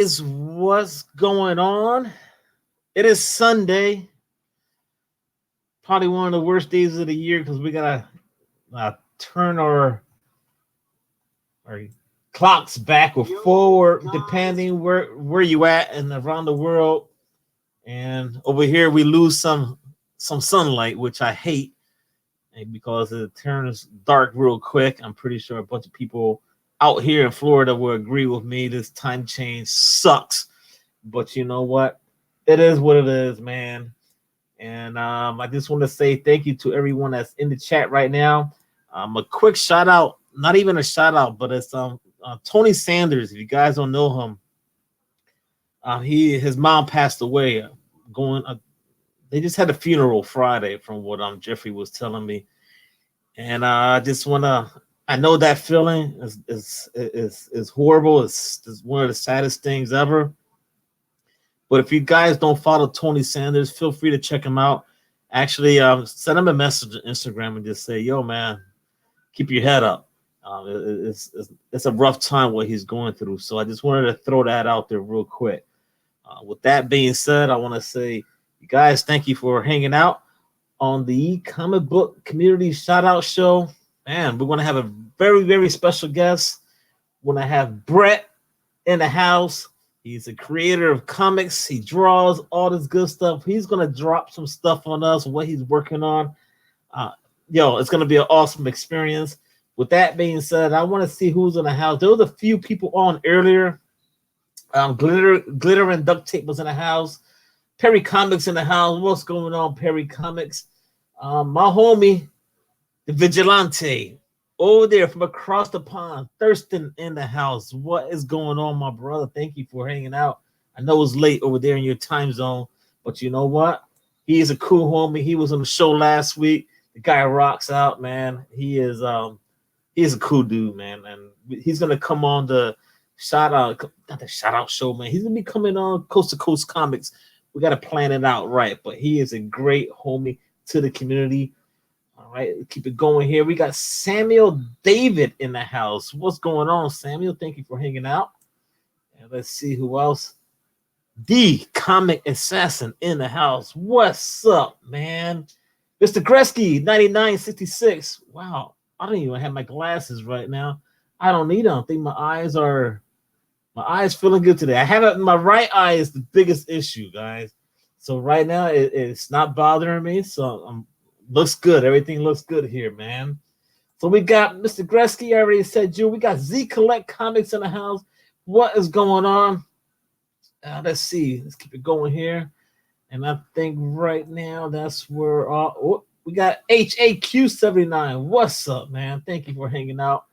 Is what's going on? It is Sunday, probably one of the worst days of the year because we gotta turn our clocks back or forward depending where you at and around the world. And over here we lose some sunlight, which I hate, and because it turns dark real quick. I'm pretty sure a bunch of people out here in Florida will agree with me. This time change sucks. But you know what? It is what it is, man. And I just want to say thank you to everyone that's in the chat right now. A quick shout out, not even a shout out, but it's Tony Sanders. If you guys don't know him, his mom passed away. Going, they just had a funeral Friday, from what Jeffrey was telling me, and I just want to. I know that feeling is horrible. It's one of the saddest things ever. But if you guys don't follow Tony Sanders, feel free to check him out. Actually, send him a message on Instagram and just say, "Yo, man, keep your head up." It's a rough time what he's going through. So I just wanted to throw that out there real quick. With that being said, I want to say, you guys, thank you for hanging out on the comic book community shout out show. Man, we're going to have a very, very special guest. We're going to have Brett in the house. He's a creator of comics. He draws all this good stuff. He's going to drop some stuff on us, what he's working on. It's going to be an awesome experience. With that being said, I want to see who's in the house. There was a few people on earlier. Glitter and Duct Tape was in the house. Perry Comics in the house. What's going on, Perry Comics? My homie, the Vigilante, over there from across the pond, Thurston in the house. What is going on, my brother? Thank you for hanging out. I know it's late over there in your time zone, but you know what? He is a cool homie. He was on the show last week. The guy rocks out, man. He is a cool dude, man, and he's gonna come on the shout out show, man. He's gonna be coming on Coast to Coast Comics. We gotta plan it out right, but he is a great homie to the community. All right, keep it going here. We got Samuel David in the house. What's going on, Samuel? Thank you for hanging out. And let's see who else. The Comic Assassin in the house. What's up, man? Mr. Gretzky, 9966. Wow, I don't even have my glasses right now. I don't need them. I think my eyes feeling good today. I have it. My right eye is the biggest issue, guys. So right now it's not bothering me. So looks good. Everything looks good here, man. So we got Mr. Gretzky. I already said you. We got Z Collect Comics in the house. What is going on? Let's see. Let's keep it going here. And I think right now that's where we got HAQ79. What's up, man? Thank you for hanging out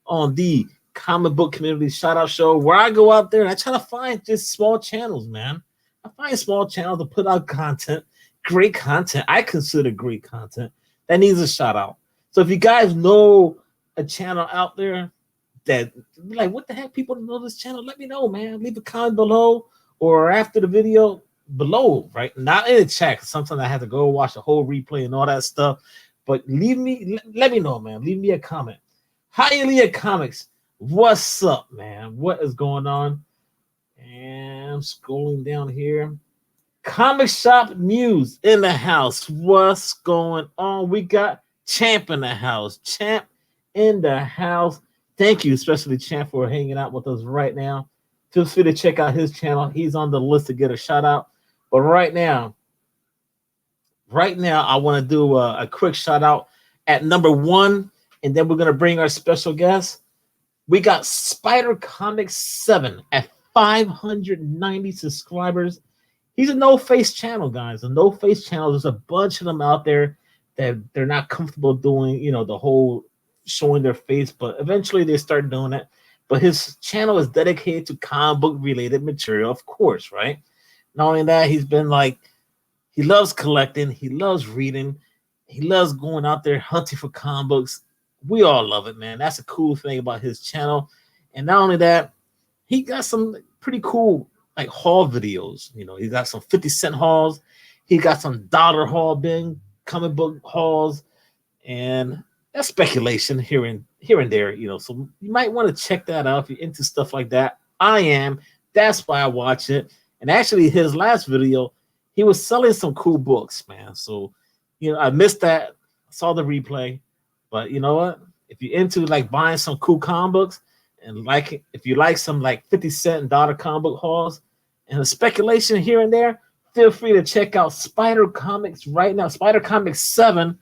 on the comic book community shout out show, where I go out there and I try to find just small channels, man. I find small channels to put out content, great content. I consider great content that needs a shout out. So if you guys know a channel out there that like, what the heck, people don't know this channel, let me know, man. Leave a comment below or after the video below, right? Not in the chat. Sometimes I have to go watch the whole replay and all that stuff. But let me know, man. Leave me a comment. Hialeah Comics. What's up, man? What is going on? And I'm scrolling down here. Comic Shop News in the house. What's going on? We got Champ in the house. Champ in the house. Thank you, especially Champ, for hanging out with us right now. Feel free to check out his channel. He's on the list to get a shout out. But right now, I want to do a quick shout out at number 1, and then we're going to bring our special guest. We got Spidercomics 7 at 590 subscribers. He's a no-face channel, guys. A no-face channel. There's a bunch of them out there that they're not comfortable doing, the whole showing their face, but eventually they start doing it. But his channel is dedicated to comic book related material, of course, right? Not only that, he's been he loves collecting, he loves reading, he loves going out there hunting for comic books. We all love it, man. That's a cool thing about his channel. And not only that, he got some pretty cool haul videos. He got some 50-cent hauls. He got some dollar haul bin, comic book hauls, and that's speculation here and there. So you might want to check that out if you're into stuff like that. I am. That's why I watch it. And actually, his last video, he was selling some cool books, man. So, I missed that. Saw the replay, but you know what? If you're into like buying some cool comic books, and like if you like some like 50-cent dollar comic book hauls and the speculation here and there, feel free to check out Spidercomics right now. Spidercomics 7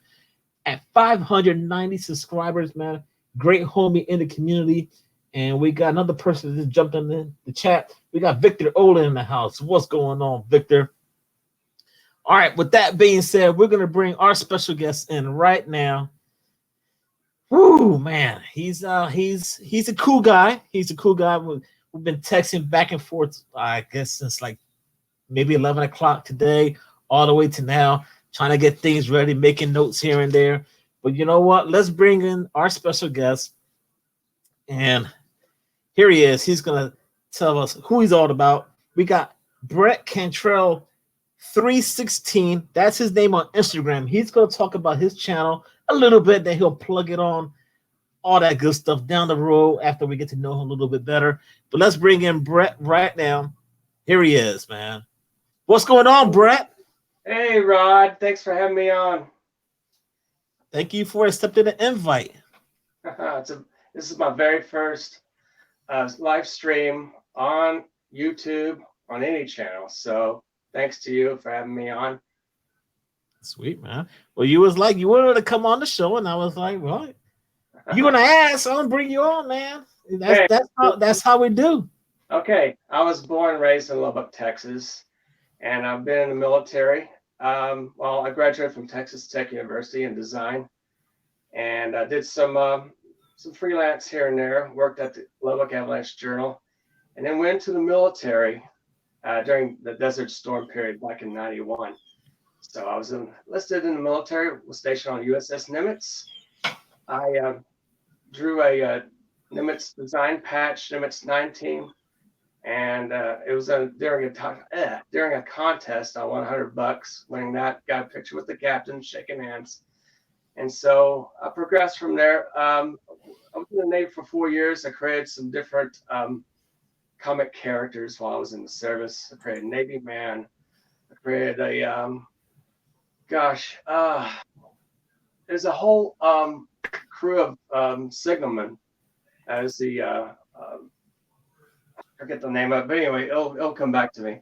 at 590 subscribers, man. Great homie in the community. And we got another person that just jumped in the chat. We got Victor Olin in the house. What's going on, Victor? All right, with that being said, we're going to bring our special guest in right now. Woo, man, he's a cool guy. He's a cool guy. We've been texting back and forth, I guess, since like maybe 11 o'clock today, all the way to now, trying to get things ready, making notes here and there. But you know what? Let's bring in our special guest. And here he is. He's going to tell us who he's all about. We got Brett Cantrell 316. That's his name on Instagram. He's going to talk about his channel a little bit, then he'll plug it on, all that good stuff down the road after we get to know him a little bit better. But let's bring in Brett right now. Here he is, man. What's going on, Brett? Hey, Rod. Thanks for having me on. Thank you for accepting the invite. This is my very first live stream on YouTube on any channel. So thanks to you for having me on. Sweet, man. Well, you wanted to come on the show, and I was like, well, you're gonna ask, I'm gonna bring you on, man. That's how we do. Okay, I was born and raised in Lubbock, Texas, and I've been in the military. Well, I graduated from Texas Tech University in design, and I did some freelance here and there. Worked at the Lubbock Avalanche Journal, and then went to the military during the Desert Storm period back in '91. So I was enlisted in the military, was stationed on USS Nimitz. I drew a Nimitz design patch, Nimitz 19, and it was during a contest. I won $100, winning that. Got a picture with the captain, shaking hands, and so I progressed from there. I was in the Navy for 4 years. I created some different comic characters while I was in the service. I created Navy Man. I created a there's a whole crew of signalmen as the I forget the name of it, but anyway, it'll come back to me.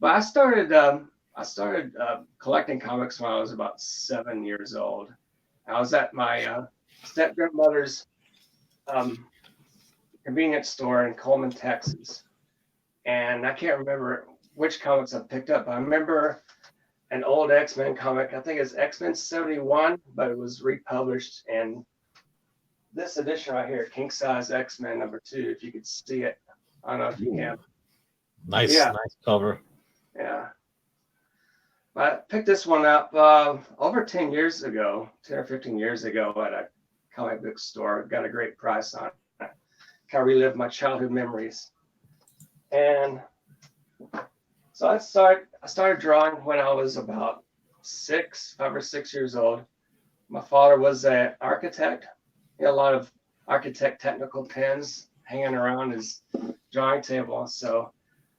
But I started collecting comics when I was about 7 years old. I was at my step grandmother's convenience store in Coleman, Texas, and I can't remember which comics I picked up. I remember an old X-Men comic. I think it's X-Men 71, but it was republished in this edition right here, King Size X-Men #2, if you could see it. I don't know if you can. Nice cover. Yeah. I picked this one up over 10 years ago, 10 or 15 years ago at a comic book store. Got a great price on it. Kind of relived my childhood memories. And so I started drawing when I was about 5 or 6 years old. My father was an architect. He had a lot of architect technical pens hanging around his drawing table. So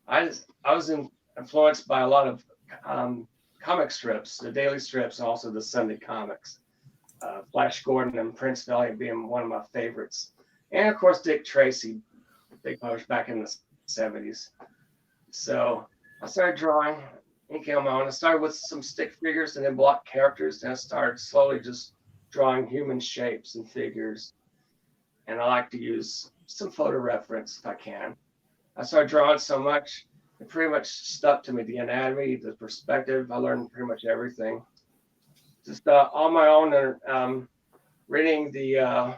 I was influenced by a lot of comic strips, the daily strips, and also the Sunday comics. Flash Gordon and Prince Valiant being one of my favorites. And of course, Dick Tracy, they published back in the 70s. So I started drawing, inking on my own. I started with some stick figures and then block characters. And I started slowly just drawing human shapes and figures. And I like to use some photo reference if I can. I started drawing so much, it pretty much stuck to me. The anatomy, the perspective, I learned pretty much everything. Just on my own, reading the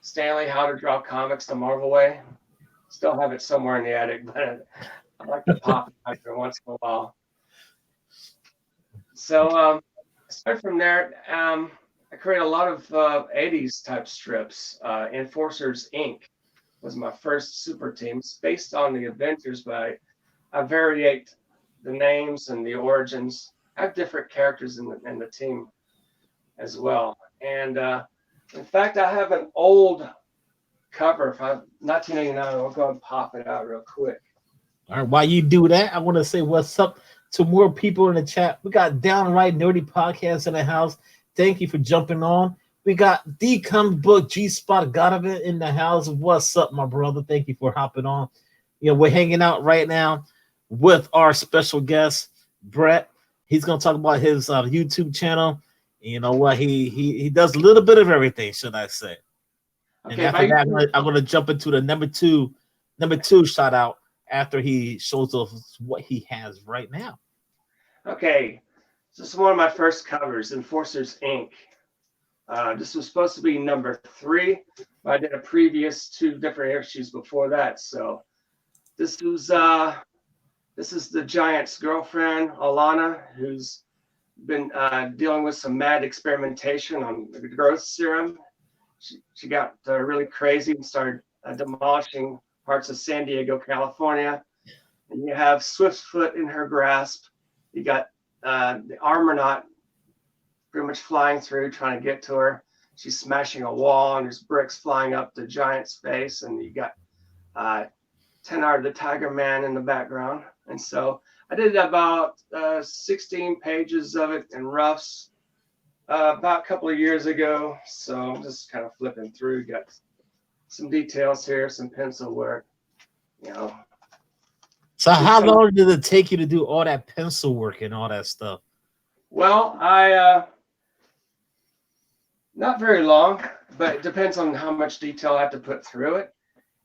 Stanley How to Draw Comics the Marvel Way. Still have it somewhere in the attic, but I like to pop it every once in a while. So I started from there. I created a lot of 80s type strips. Enforcers Inc. was my first super team. It's based on the Avengers, but I variate the names and the origins. I have different characters in the team as well. And in fact, I have an old cover from 1989. I'll go and pop it out real quick. All right, while you do that, I want to say what's up to more people in the chat. We got Downright Nerdy Podcast in the house. Thank you for jumping on. We got the comic book G Spot Godovan in the house. What's up, my brother? Thank you for hopping on. You know, we're hanging out right now with our special guest, Brett. He's going to talk about his YouTube channel. You know what? He does a little bit of everything, should I say. Okay, and after that, I'm going to jump into the number two shout out after he shows us what he has right now. Okay, this is one of my first covers, Enforcers Inc. This was supposed to be number 3, but I did a previous 2 different issues before that. So this is the Giant's girlfriend, Alana, who's been dealing with some mad experimentation on the growth serum. She got really crazy and started demolishing parts of San Diego, California. And you have Swiftfoot in her grasp. You got the Armonaut pretty much flying through, trying to get to her. She's smashing a wall, and there's bricks flying up the Giant's face. And you got 10 Art of the Tiger Man in the background. And so I did about 16 pages of it in roughs about a couple of years ago. So I'm just kind of flipping through. Got some details here, some pencil work, you know. So how long did it take you to do all that pencil work and all that stuff? Well, not very long, but it depends on how much detail I have to put through it.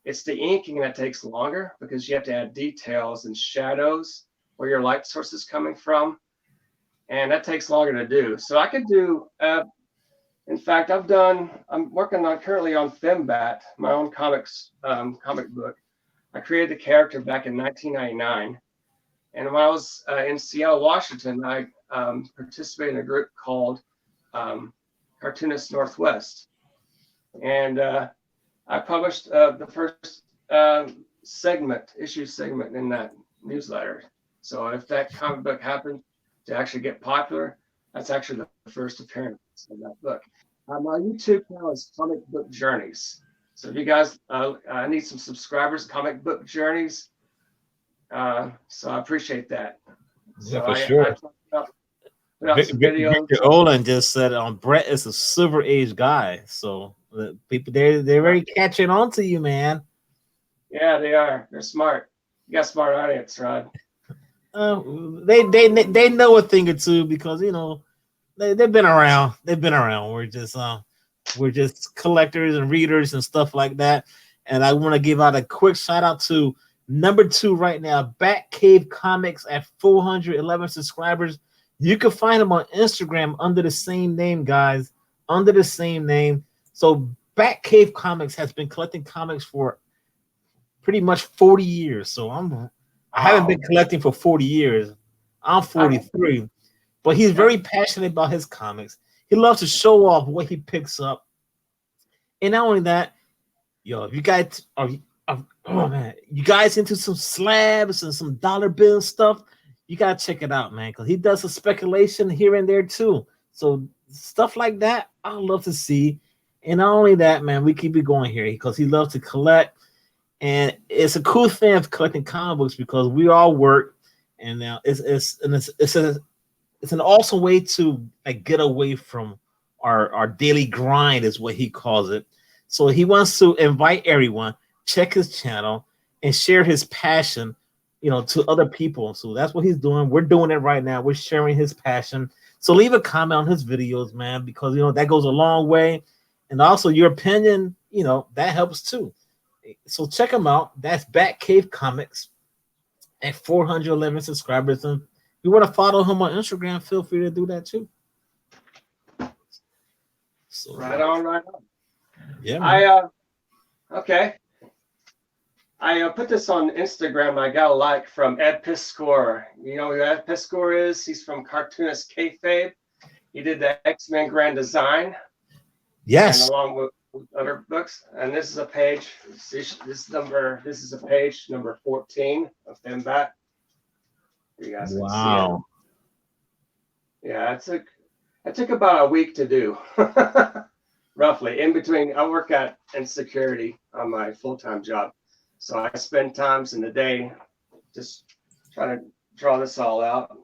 It's the inking that takes longer because you have to add details and shadows where your light source is coming from. And that takes longer to do. So I could do, in fact, I'm working on currently on Fembat, my own comic book. I created the character back in 1999. And when I was in Seattle, Washington, I participated in a group called Cartoonist Northwest. And I published the first issue segment in that newsletter. So if that comic book happened to actually get popular, that's actually the first appearance of that book. My YouTube channel is Comic Book Journeys. So if you guys need some subscribers, Comic Book Journeys. So I appreciate that. Yeah, for sure. Victor Olin just said Brett is a silver age guy. So the people they're very catching on to you, man. Yeah, they are. They're smart. You got smart audience, Rod. They know a thing or two because you know they've been around. They've been around. We're just collectors and readers and stuff like that. And I want to give out a quick shout out to number 2 right now, Batcave Comics at 411 subscribers. You can find them on Instagram under the same name, guys. Under the same name. So Batcave Comics has been collecting comics for pretty much 40 years. So I haven't been collecting for 40 years. I'm 43. But he's very passionate about his comics. He loves to show off what he picks up. And not only that, if you guys you guys into some slabs and some dollar bill stuff, you gotta check it out, man, because he does some speculation here and there too. So stuff like that, I love to see. And not only that, man, we keep it going here because he loves to collect, and it's a cool thing of collecting comic books because we all work, and now it's an awesome way to get away from our daily grind, is what he calls it. So he wants to invite everyone, check his channel, and share his passion, to other people. So that's what he's doing. We're doing it right now. We're sharing his passion. So leave a comment on his videos, man, because that goes a long way. And also your opinion, that helps too. So check him out. That's Batcave Comics at 411 subscribers. And if you want to follow him on Instagram, feel free to do that too. So, right on. Yeah. Man. Okay. I put this on Instagram. I got a like from Ed Piskor. You know who Ed Piskor is? He's from Cartoonist Kayfabe. He did the X-Men Grand Design. Yes. And along with other books. And this is a page. This is a page number 14 of Fembat. You guys can see it. Yeah, it took about a week to do. roughly. In between, I work in security on my full-time job. So I spend times in the day just trying to draw this all out.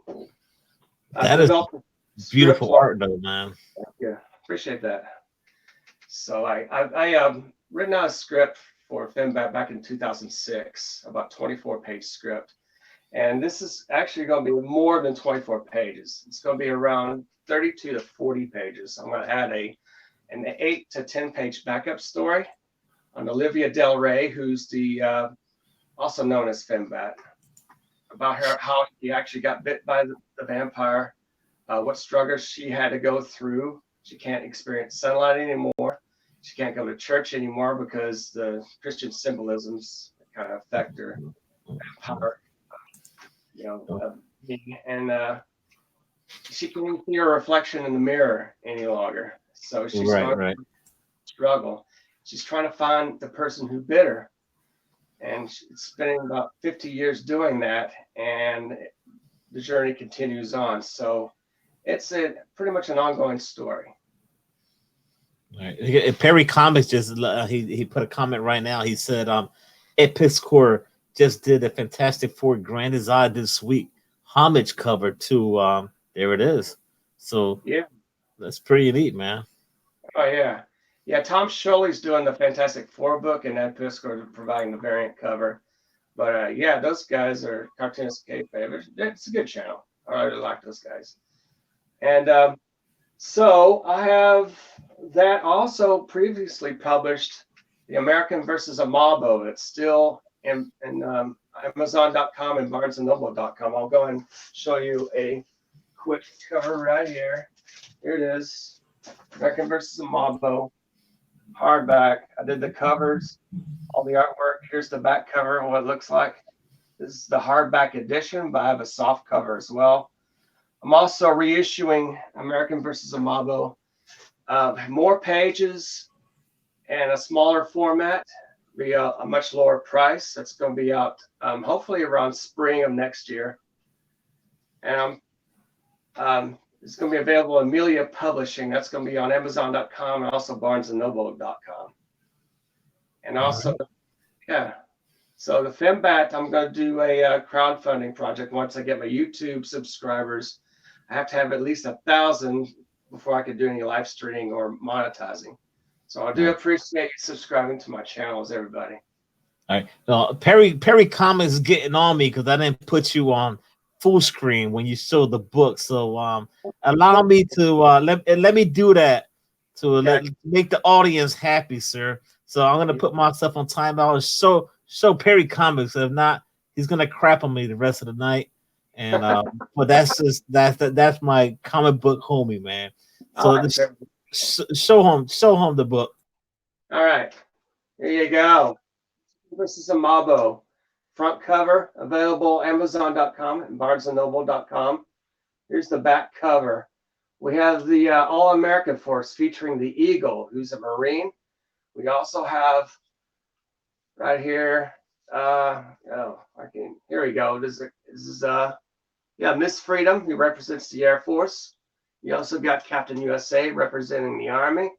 I've That is developed a script. beautiful art, though, man. Yeah, appreciate that. So I written out a script for Finbat back in 2006, about 24-page script. And this is actually going to be more than 24 pages. It's going to be around 32 to 40 pages. I'm going to add an 8 to 10-page backup story on Olivia Del Rey, who's the also known as Finbat, about her, how she actually got bit by the vampire, what struggles she had to go through. She can't experience sunlight anymore. She can't go to church anymore because the Christian symbolisms kind of affect her vampire, and she can't see her reflection in the mirror any longer. So she's going to struggle. She's trying to find the person who bit her, and she's spending about 50 years doing that, and the journey continues on. So it's pretty much an ongoing story. Right. Perry Comics just he put a comment right now. He said Episcor just did a Fantastic Four Grand Design this week homage cover to there it is. So yeah, that's pretty neat, man. Oh yeah. Tom Sholey's doing the Fantastic Four book, and Ed Piscor is providing the variant cover. But yeah, those guys are cartoonist kayfabe. It's a good channel. I really like those guys. And so I have that also previously published, The American versus Amabo. It's still in Amazon.com and BarnesandNoble.com. I'll go and show you a quick cover right here. Here it is. American versus Amabo. Hardback. I did the covers, all the artwork. Here's the back cover, what it looks like. This is the hardback edition, but I have a soft cover as well. I'm also reissuing American versus Amabo, more pages and a smaller format, be a much lower price. That's going to be out hopefully around spring of next year. And it's going to be available in Amelia Publishing. That's going to be on Amazon.com and also BarnesandNoble.com. And also, so the Fembat, I'm going to do a crowdfunding project once I get my YouTube subscribers. I have to have at least 1,000 before I can do any live streaming or monetizing. So I do appreciate you subscribing to my channels, everybody. All right. Perry Comics is getting on me because I didn't put you on full screen when you showed the book. So allow me to let me do that to make the audience happy, sir. So I'm gonna put myself on timeout and show Perry Comics. If not, he's gonna crap on me the rest of the night. And but that's my comic book homie, man. So show him the book. All right, here you go. This is a Amabo front cover, available Amazon.com and BarnesandNoble.com. Here's the back cover. We have the All-American Force featuring the Eagle, who's a Marine. We also have right here. Here we go. This is Miss Freedom, who represents the Air Force. You also got Captain USA representing the Army.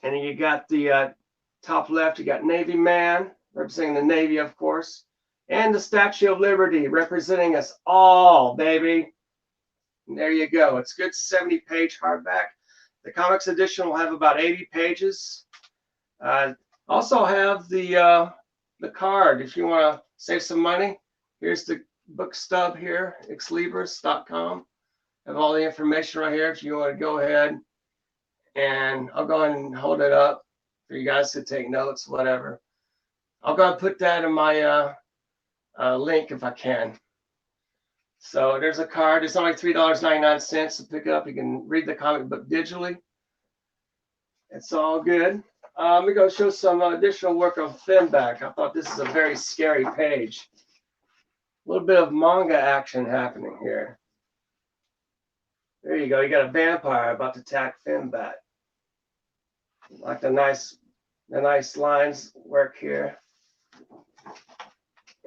And then you got the top left, you got Navy Man representing the Navy, of course. And the Statue of Liberty representing us all, baby. And there you go. It's good 70-page hardback. The comics edition will have about 80 pages. Also have the card if you want to save some money. Here's the book stub here, xlibris.com. Have all the information right here if you want to go ahead. And I'll go ahead and hold it up for you guys to take notes, whatever. I'll go ahead and put that in my link if I can. So there's a card. It's only $3.99 to pick up. You can read the comic book digitally. It's all good. We're going to show some additional work on Finback. I thought this is a very scary page. A little bit of manga action happening here. There you go. You got a vampire about to attack Finback. Like the nice lines work here.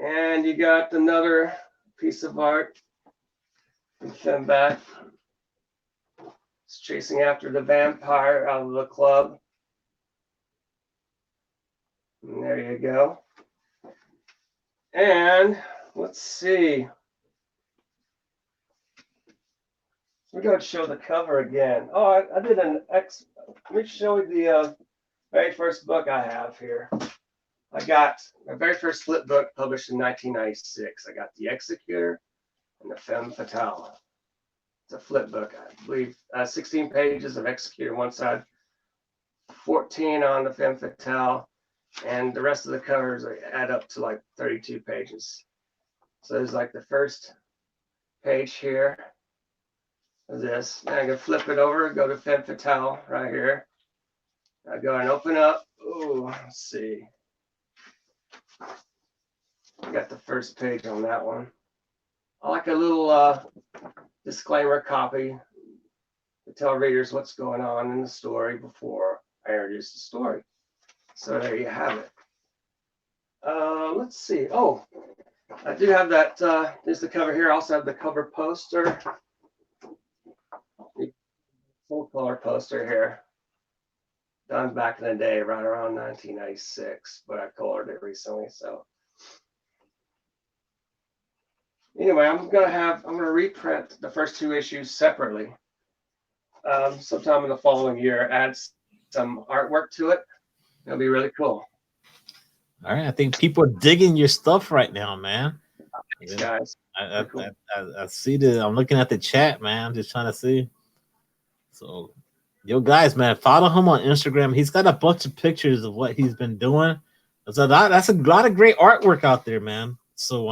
And you got another piece of art from Finback. It's chasing after the vampire out of the club. And there you go. And let's see. We're going to show the cover again. Oh, I did an Let me show you the very first book I have here. I got my very first flip book published in 1996. I got The Executor and the Femme Fatale. It's a flip book, I believe. 16 pages of Executor one side, 14 on the Femme Fatale, and the rest of the covers add up to like 32 pages. So there's like the first page here of this. Now I'm going to flip it over, go to Femme Fatale right here. I go and open up. Oh, let's see. I got the first page on that one. I like a little disclaimer copy to tell readers what's going on in the story before I introduce the story. So there you have it. Let's see. Oh, I do have that. There's the cover here. I also have the cover poster. Full color poster here. Done back in the day, right around 1996, but I colored it recently. So anyway, I'm gonna reprint the first 2 issues separately. Sometime in the following year, add some artwork to it. It'll be really cool. All right, I think people are digging your stuff right now, man. Thanks, guys. I see I'm looking at the chat, man. I'm just trying to see. So, yo, guys, man, follow him on Instagram. He's got a bunch of pictures of what he's been doing. That's a lot of great artwork out there, man. So,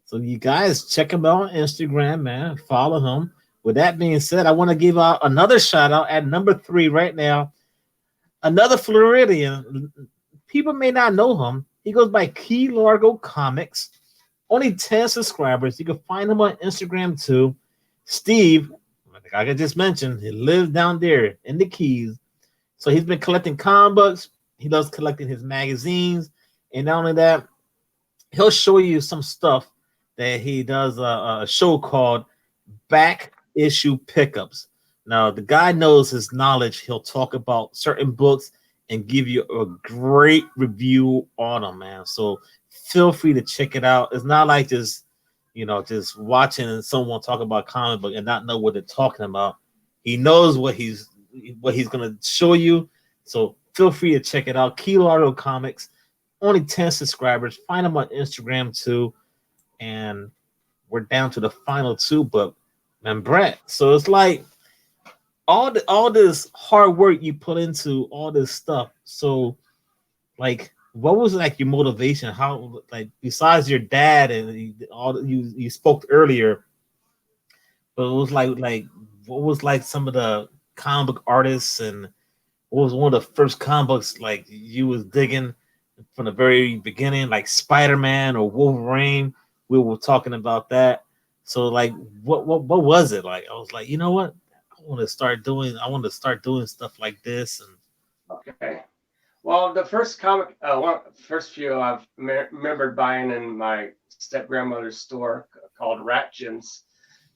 so you guys check him out on Instagram, man. Follow him. With that being said, I want to give out another shout out at number 3 right now. Another Floridian. People may not know him. He goes by Largo Comics. Only 10 subscribers. You can find him on Instagram too. Steve, like I just mentioned, he lives down there in the Keys. So he's been collecting comic books. He loves collecting his magazines. And not only that, he'll show you some stuff that he does a show called Back Issue Pickups. Now, the guy knows his knowledge. He'll talk about certain books and give you a great review on them, man. So feel free to check it out. It's not like just watching someone talk about comic book and not know what they're talking about. He knows what he's gonna show you. So feel free to check it out. Largo Comics, only 10 subscribers. Find him on Instagram too. And we're down to the final 2, but man, Brett. So it's like all this hard work you put into all this stuff. So, like, what was like your motivation? How, like, besides your dad and all you spoke earlier, but it was like what was like some of the comic book artists, and what was one of the first comic books like you was digging from the very beginning, like Spider-Man or Wolverine? We were talking about that. So, like, what was it like? I was like, you know what? I want to start doing stuff like this. And okay. Well, the first comic, first few I've remembered buying in my step grandmother's store called Ratchins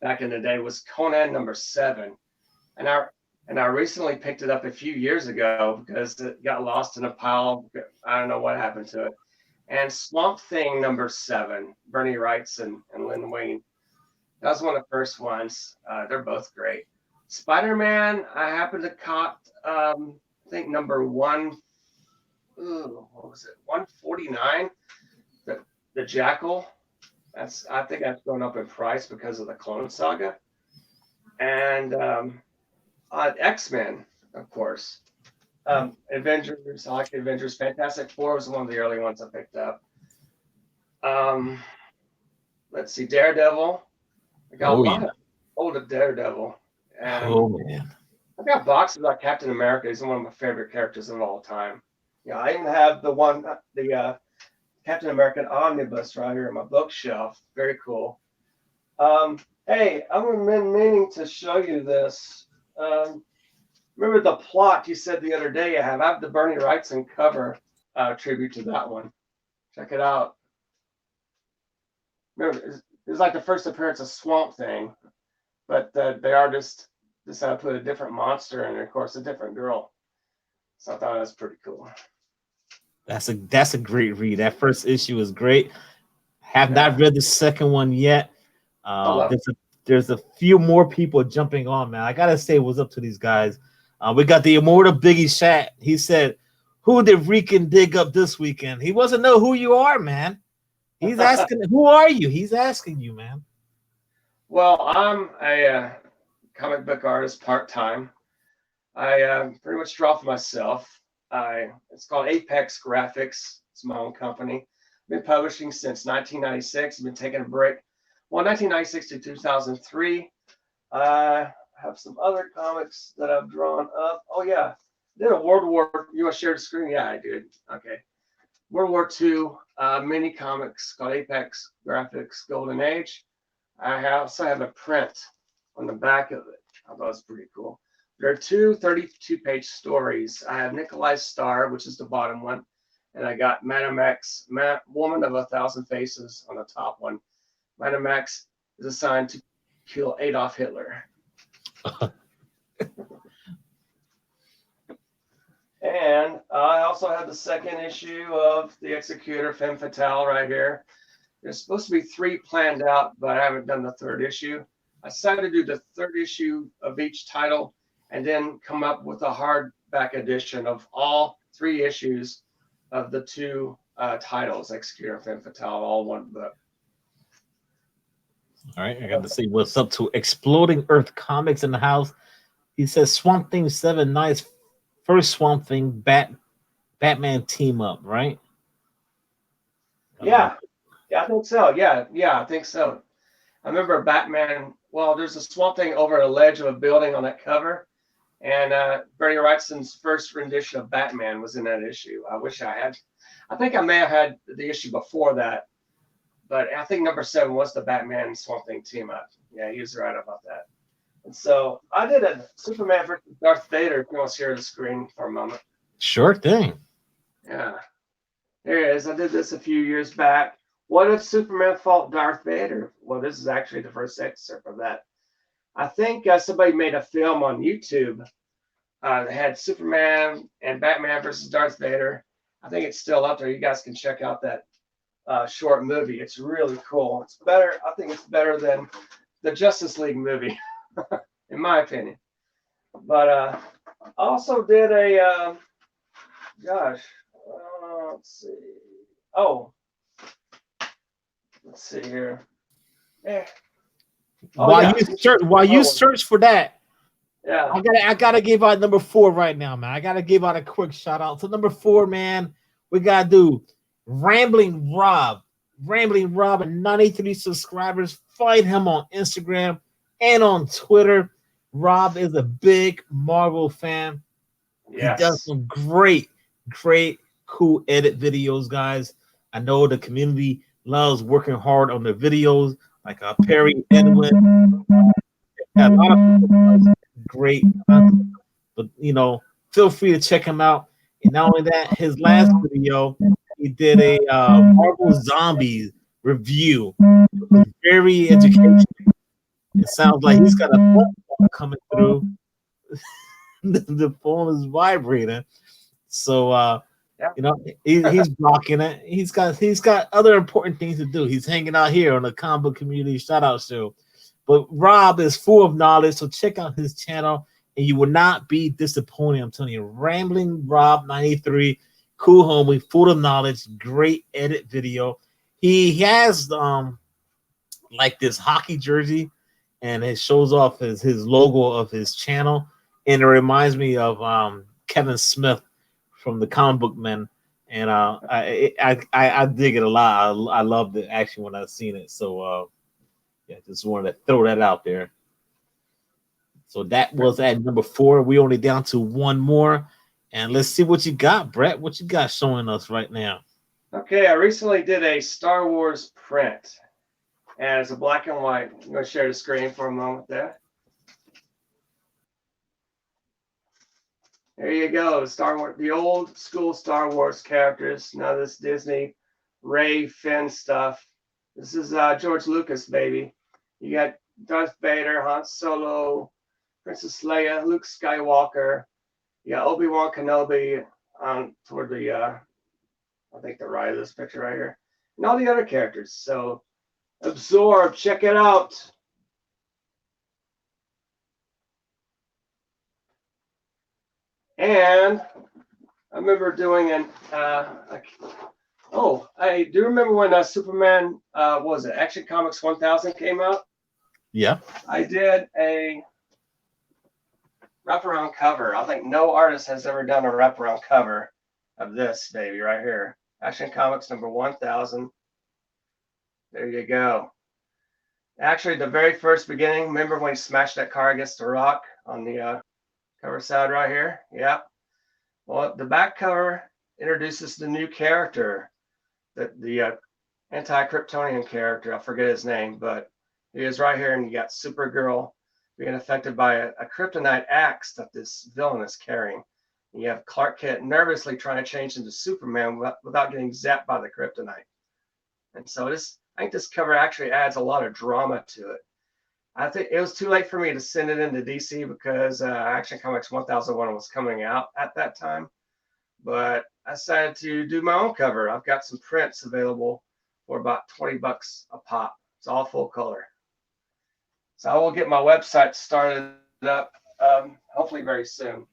back in the day was Conan #7, and I recently picked it up a few years ago because it got lost in a pile. I don't know what happened to it. And Swamp Thing #7, Bernie Wrights and Lynn Wayne. That was one of the first ones. They're both great. Spider-Man, I happened to caught, I think #1. What was it? 149. The Jackal. I think that's going up in price because of the Clone Saga. And X-Men, of course. Avengers. I like the Avengers. Fantastic Four was one of the early ones I picked up. Let's see, Daredevil. I got a lot of old Daredevil. And man, I got boxes about Captain America. He's one of my favorite characters of all time. Yeah, I even have the Captain American omnibus right here on my bookshelf. Very cool. Hey, I've been meaning to show you this. Remember the plot you said the other day I have the Bernie Wrightson cover tribute to that one. Check it out. Remember, it's like the first appearance of Swamp Thing, but the artist decided to put a different monster and, of course, a different girl. So I thought that was pretty cool. That's a great read. That first issue is great. Have not Yeah. read the second one yet. Oh well. There's a few more people jumping on, man. I gotta say what's up to these guys. We got the immortal Biggie Shat. He said, "Who did Rican dig up this weekend?" He wants to know who you are, man. He's asking, "Who are you?" He's asking you, man. Well, I'm a comic book artist part time. I pretty much draw for myself. It's called Apex Graphics. It's my own company. I've been publishing since 1996. I've been taking a break. Well, 1996 to 2003. I have some other comics that I've drawn up. Oh yeah, did a World War. You want to share the screen? Yeah, I did. Okay. World War II mini comics called Apex Graphics Golden Age. Also have a print on the back of it. I thought it was pretty cool. There are two 32-page stories. I have Nikolai's Star, which is the bottom one, and I got Madame X, Woman of a Thousand Faces on the top one. Madame X is assigned to kill Adolf Hitler. And I also have the second issue of The Executor Femme Fatale right here. There's supposed to be 3 planned out, but I haven't done the third issue. I decided to do the third issue of each title and then come up with a hardback edition of all 3 issues of the 2 titles, Executor Femme Fatale, all one book. All right, I got to say what's up to Exploding Earth Comics in the house. He says Swamp Thing 7 nice first Swamp Thing Batman team up, right? Yeah, I think so. Yeah, I think so. I remember Batman. Well, there's a Swamp Thing over a ledge of a building on that cover, and Bernie Wrightson's first rendition of Batman was in that issue. I wish I had. I think I may have had the issue before that, but I think number 7 was the Batman and Swamp Thing team up. Yeah, he was right about that. And so I did a Superman versus Darth Vader. If you want to share the screen for a moment. Sure thing. Yeah. There it is. I did this a few years back. What if Superman fought Darth Vader? Well, this is actually the first excerpt of that. I think somebody made a film on YouTube that had Superman and Batman versus Darth Vader. I think it's still up there. You guys can check out that short movie. It's really cool. It's better. I think it's better than the Justice League movie, in my opinion. But I also did a, let's see. Oh, let's see here. Oh, while you search for that, yeah, I gotta give out number 4 right now, man. I gotta give out a quick shout out to number 4, man. We gotta do Rambling Rob and 93 subscribers. Find him on Instagram and on Twitter. Rob is a big Marvel fan. yes. He does some great, cool edit videos, guys. I know the community loves working hard on the videos, like Perry Edwin. A lot of people great, but feel free to check him out. And not only that, his last video, he did a Marvel Zombies review. It was very educational. It sounds like he's got a phone call coming through. The phone is vibrating. So he's blocking it. He's got other important things to do. He's hanging out here on the Comic Book Community Shout Out Show. But Rob is full of knowledge, so check out his channel and you will not be disappointed. I'm telling you, Rambling Rob 93, cool homie, full of knowledge, great edit video. He has like this hockey jersey, and it shows off his logo of his channel, and it reminds me of Kevin Smith from the Comic Book Men, and I dig it a lot. I loved it actually when I seen it. So just wanted to throw that out there. So that was at number 4. We only down to one more, and let's see what you got, Brett. What you got showing us right now? Okay, I recently did a Star Wars print, and it's a black and white. I'm going to share the screen for a moment there. There you go, Star Wars, the old school Star Wars characters. Now this Disney, Rey, Finn stuff. This is George Lucas, baby. You got Darth Vader, Han Solo, Princess Leia, Luke Skywalker. You got Obi-Wan Kenobi toward the I think the right of this picture right here, and all the other characters. So absorb, check it out. And I remember doing an I do remember when Superman what was it, Action Comics 1000 came out. Yeah, I did a wraparound cover. I think no artist has ever done a wraparound cover of this baby right here. Action Comics number 1000. There you go. Actually, the very first beginning, remember when he smashed that car against the rock on the cover side right here? Yeah. Well, the back cover introduces the new character, the anti-Kryptonian character. I forget his name, but he is right here, and you got Supergirl being affected by a kryptonite axe that this villain is carrying. And you have Clark Kent nervously trying to change into Superman without getting zapped by the kryptonite. And so I think this cover actually adds a lot of drama to it. I think it was too late for me to send it into DC because Action Comics 1001 was coming out at that time. But I decided to do my own cover. I've got some prints available for about $20 a pop. It's all full color. So I will get my website started up hopefully very soon.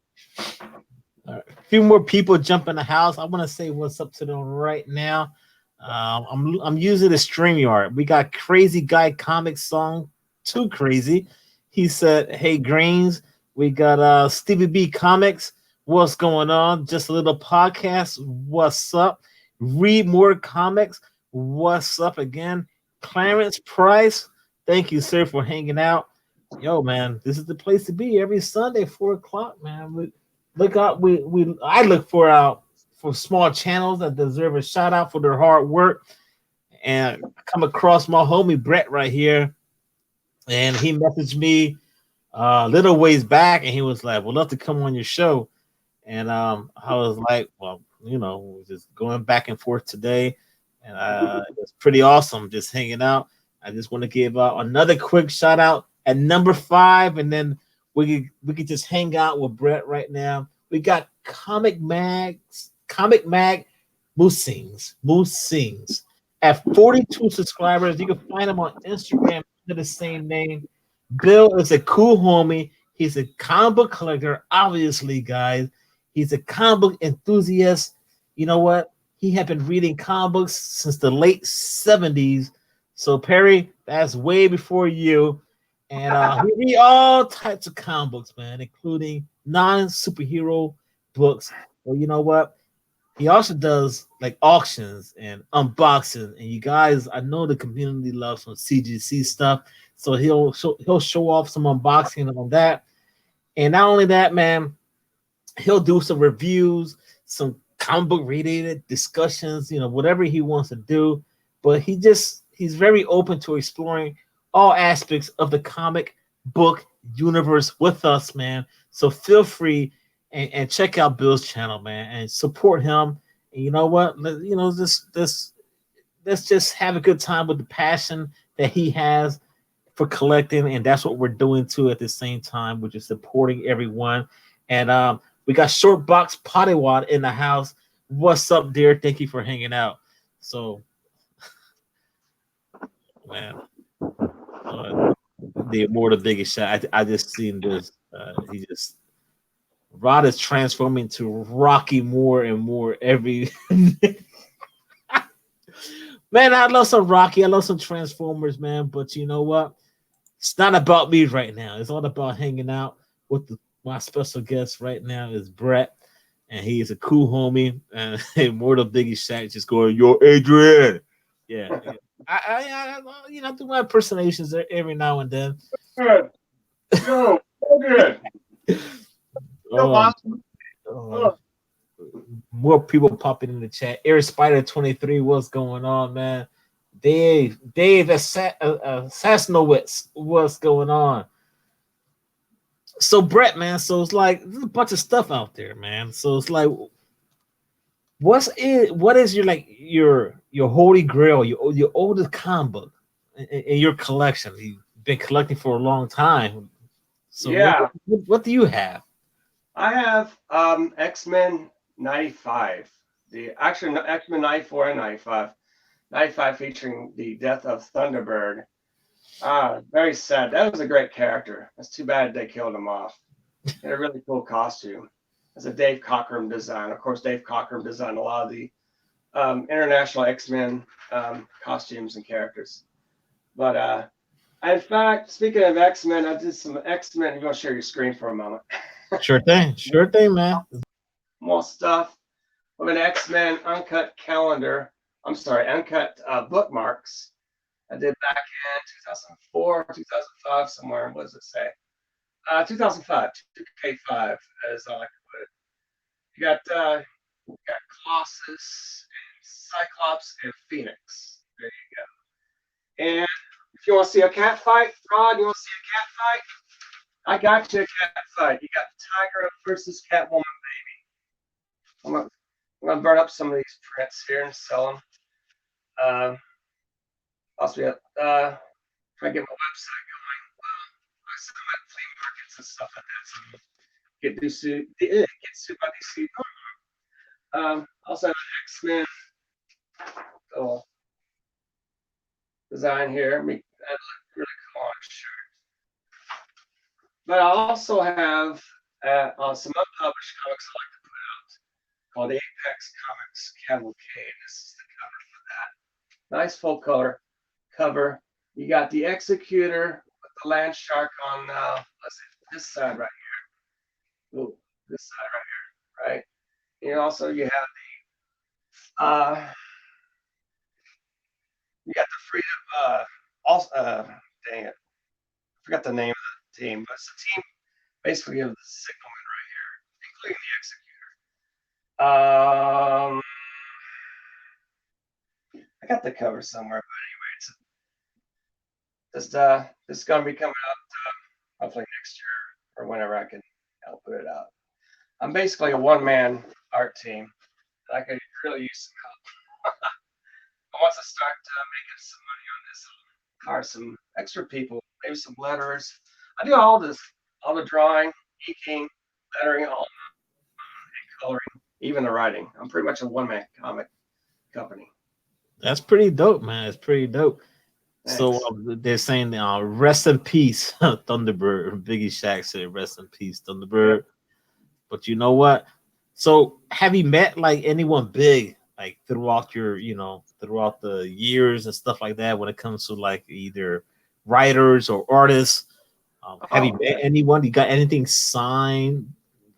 All right. A few more people jump in the house. I want to say what's up to them right now. I'm using the StreamYard. We got Crazy Guy Comics song, Too Crazy. He said, "Hey Greens." We got Stevie B Comics. What's going on? Just a little podcast. What's up? Read More Comics. What's up again? Clarence Price. Thank you, sir, for hanging out. Yo, man, this is the place to be every Sunday, 4:00, man. I look for small channels that deserve a shout out for their hard work. And I come across my homie Brett right here, and he messaged me a little ways back, and he was like, "We'd love to come on your show." And I was like, "Well, we're just going back and forth today, and it's pretty awesome just hanging out." I just want to give another quick shout out at number 5, and then we could just hang out with Brett right now. We got Comic Mag Musings at 42 subscribers. You can find him on Instagram under the same name. Bill is a cool homie. He's a comic book collector, obviously, guys. He's a comic book enthusiast. You know what? He had been reading comic books since the late 70s. So, Perry, that's way before you. And we read all types of comic books, man, including non-superhero books. Well, you know what? He also does like auctions and unboxing. And you guys, I know the community loves some CGC stuff. So he'll show off some unboxing on that. And not only that, man, he'll do some reviews, some comic book related discussions, whatever he wants to do. But he's very open to exploring all aspects of the comic book universe with us, man. So feel free and check out Bill's channel, man, and support him. And you know what? Let's just have a good time with the passion that he has for collecting, and that's what we're doing too at the same time, which is supporting everyone. And we got Short Box Pottywad in the house. What's up, dear? Thank you for hanging out. So, man, the immortal biggest shot. I just seen this. Rod is transforming to Rocky more and more every. Man, I love some Rocky. I love some Transformers, man. But you know what? It's not about me right now. It's all about hanging out with my special guest right now is Brett, and he is a cool homie. And Immortal Biggie Shaq just going, "Yo, Adrian." Yeah. I do my impersonations every now and then. Good. Yo, good. More people popping in the chat. Eric Spider 23, what's going on, man? Dave Sasnowitz, what's going on? So Brett, man, so it's like there's a bunch of stuff out there, man. So it's like, what is your holy grail, your oldest comic book in your collection? You've been collecting for a long time. So yeah, what do you have? I have X-Men 95. the X-Men 94 and 95. 95 featuring the death of Thunderbird. Very sad. That was a great character. It's too bad they killed him off. He had a really cool costume. It's a Dave Cockrum design. Of course, Dave Cockrum designed a lot of the international X-Men costumes and characters. But in fact, speaking of X-Men, I did some X-Men. You're going to share your screen for a moment. Sure thing, man. More stuff from an X-Men uncut calendar. I'm sorry, uncut bookmarks. I did back in 2004, 2005, somewhere. What does it say? 2005, 2K5, as I like to put it. You got Colossus, and Cyclops, and Phoenix. There you go. And if you want to see a cat fight, Rod, you want to see a cat fight? I got you a cat fight. You got Tiger versus Catwoman, baby. I'm gonna burn up some of these prints here and sell them. Also, try to get my website going. Well, I sell them at flea markets and stuff like that. So get sued by DC. Also have an X-Men design here. That look really cool on a shirt. But I also have some unpublished comics I like to put out called Apex Comics Cavalcade. This is the cover for that. Nice full color cover. You got the Executor with the land shark on let's see, this side right here. Ooh, this side right here, right? And also you have the you got the Freedom dang it. I forgot the name of the team, but it's a team basically of the Signalman right here, including the Executor. I got the cover somewhere, but anyway, this is gonna be coming out hopefully next year or whenever I can help put it out. I'm basically a one-man art team. I could really use some help. Once I start making some money on this, I'll hire some extra people, maybe some letterers. I do all this, all the drawing, inking, lettering, all and coloring, even the writing. I'm pretty much a one-man comic company. That's pretty dope, man. It's pretty dope. Thanks. So they're saying, rest in peace, Thunderbird. Biggie Shaq said, rest in peace, Thunderbird. Yeah. But you know what? So have you met like anyone big, like throughout your, throughout the years and stuff like that when it comes to like either writers or artists? Have you met anyone? You got anything signed?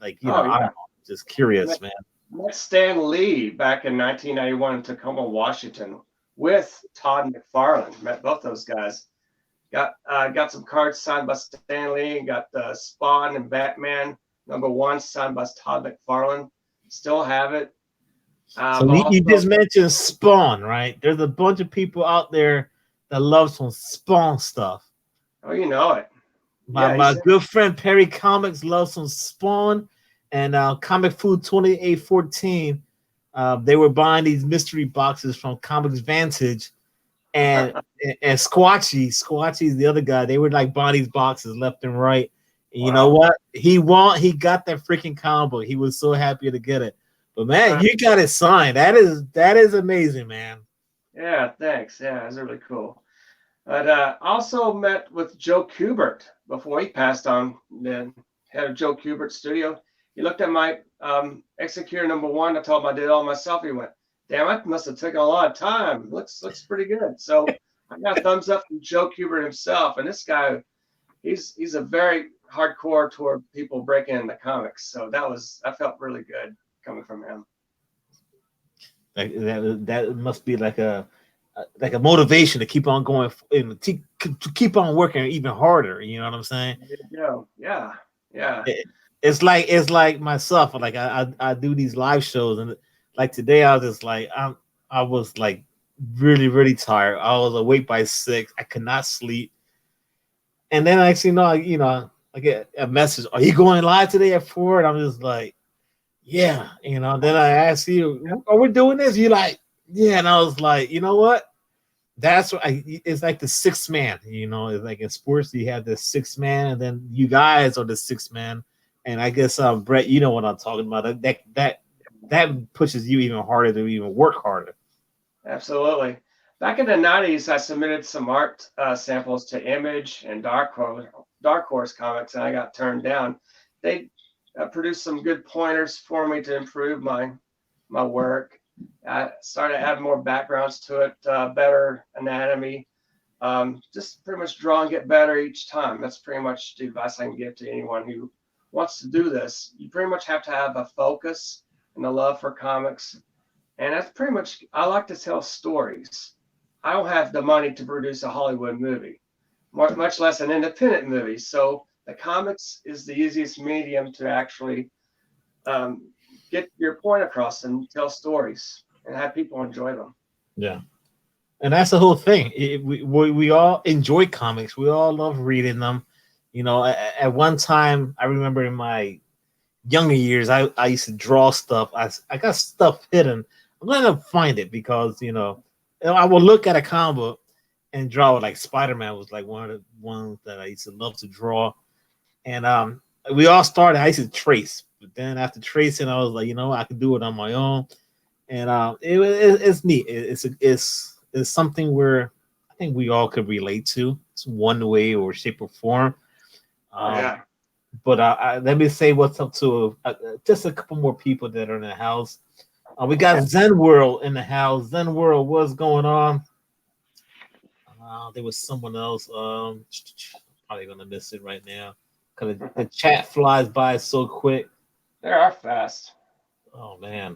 Like, I don't know, just curious, man. Met Stan Lee back in 1991 in Tacoma, Washington, with Todd McFarlane. Met both those guys. Got some cards signed by Stan Lee. Got Spawn and Batman #1 signed by Todd McFarlane. Still have it. So you just mentioned Spawn, right? There's a bunch of people out there that love some Spawn stuff. Oh, you know it. My good friend Perry Comics loves some Spawn, and Comic Food 2814. They were buying these mystery boxes from Comics Vantage, and Squatchy's the other guy. They were like buying these boxes left and right. And you know what? He got that freaking combo. He was so happy to get it. But man, you got it signed. That is amazing, man. Yeah, thanks. Yeah, it's really cool. But also met with Joe Kubert before he passed on. Then had a Joe Kubert studio. He looked at my Executor #1. I told him I did it all myself. He went, "Damn, it must have taken a lot of time. Looks pretty good." So I got a thumbs up from Joe Kubert himself. And this guy, he's a very hardcore toward people breaking into comics. So that felt really good coming from him. That must be like a motivation to keep on going and to keep on working even harder. You know what I'm saying? Yeah. It's like myself. Like I do these live shows, and like today I was just like I was like really, really tired. I was awake by 6. I could not sleep. And then I actually know, I get a message, "Are you going live today at 4?" And I'm just like, "Yeah." Then I asked you, "Are we doing this?" You like, "Yeah." And I was like, you know what? That's what it's like the 6th man. It's like in sports, you have the 6th man, and then you guys are the 6th man. And I guess Brett, you know what I'm talking about. that pushes you even harder to even work harder. Absolutely. Back in the 90s, I submitted some art samples to Image and Dark Horse Comics, and I got turned down. They produced some good pointers for me to improve my work. I started adding more backgrounds to it, better anatomy. Just pretty much draw and get better each time. That's pretty much the advice I can give to anyone who wants to do this. You pretty much have to have a focus and a love for comics. And that's pretty much, I like to tell stories. I don't have the money to produce a Hollywood movie, much less an independent movie. So the comics is the easiest medium to actually get your point across and tell stories and have people enjoy them. Yeah. And that's the whole thing. We all enjoy comics. We all love reading them. You know, at one time, I remember in my younger years, I used to draw stuff. I got stuff hidden. I'm going to find it because, you know, I will look at a comic book and draw it. Like Spider-Man was like one of the ones that I used to love to draw. And we all started, I used to trace. But then after tracing, I was like, you know, I can do it on my own. And it's neat. It's something where I think we all could relate to. It's one way or shape or form. Yeah. But let me say what's up to just a couple more people that are in the house. We got Zen World in the house. Zen World, what's going on? There was someone else. Probably gonna miss it right now because the chat flies by so quick. They are fast. Oh man,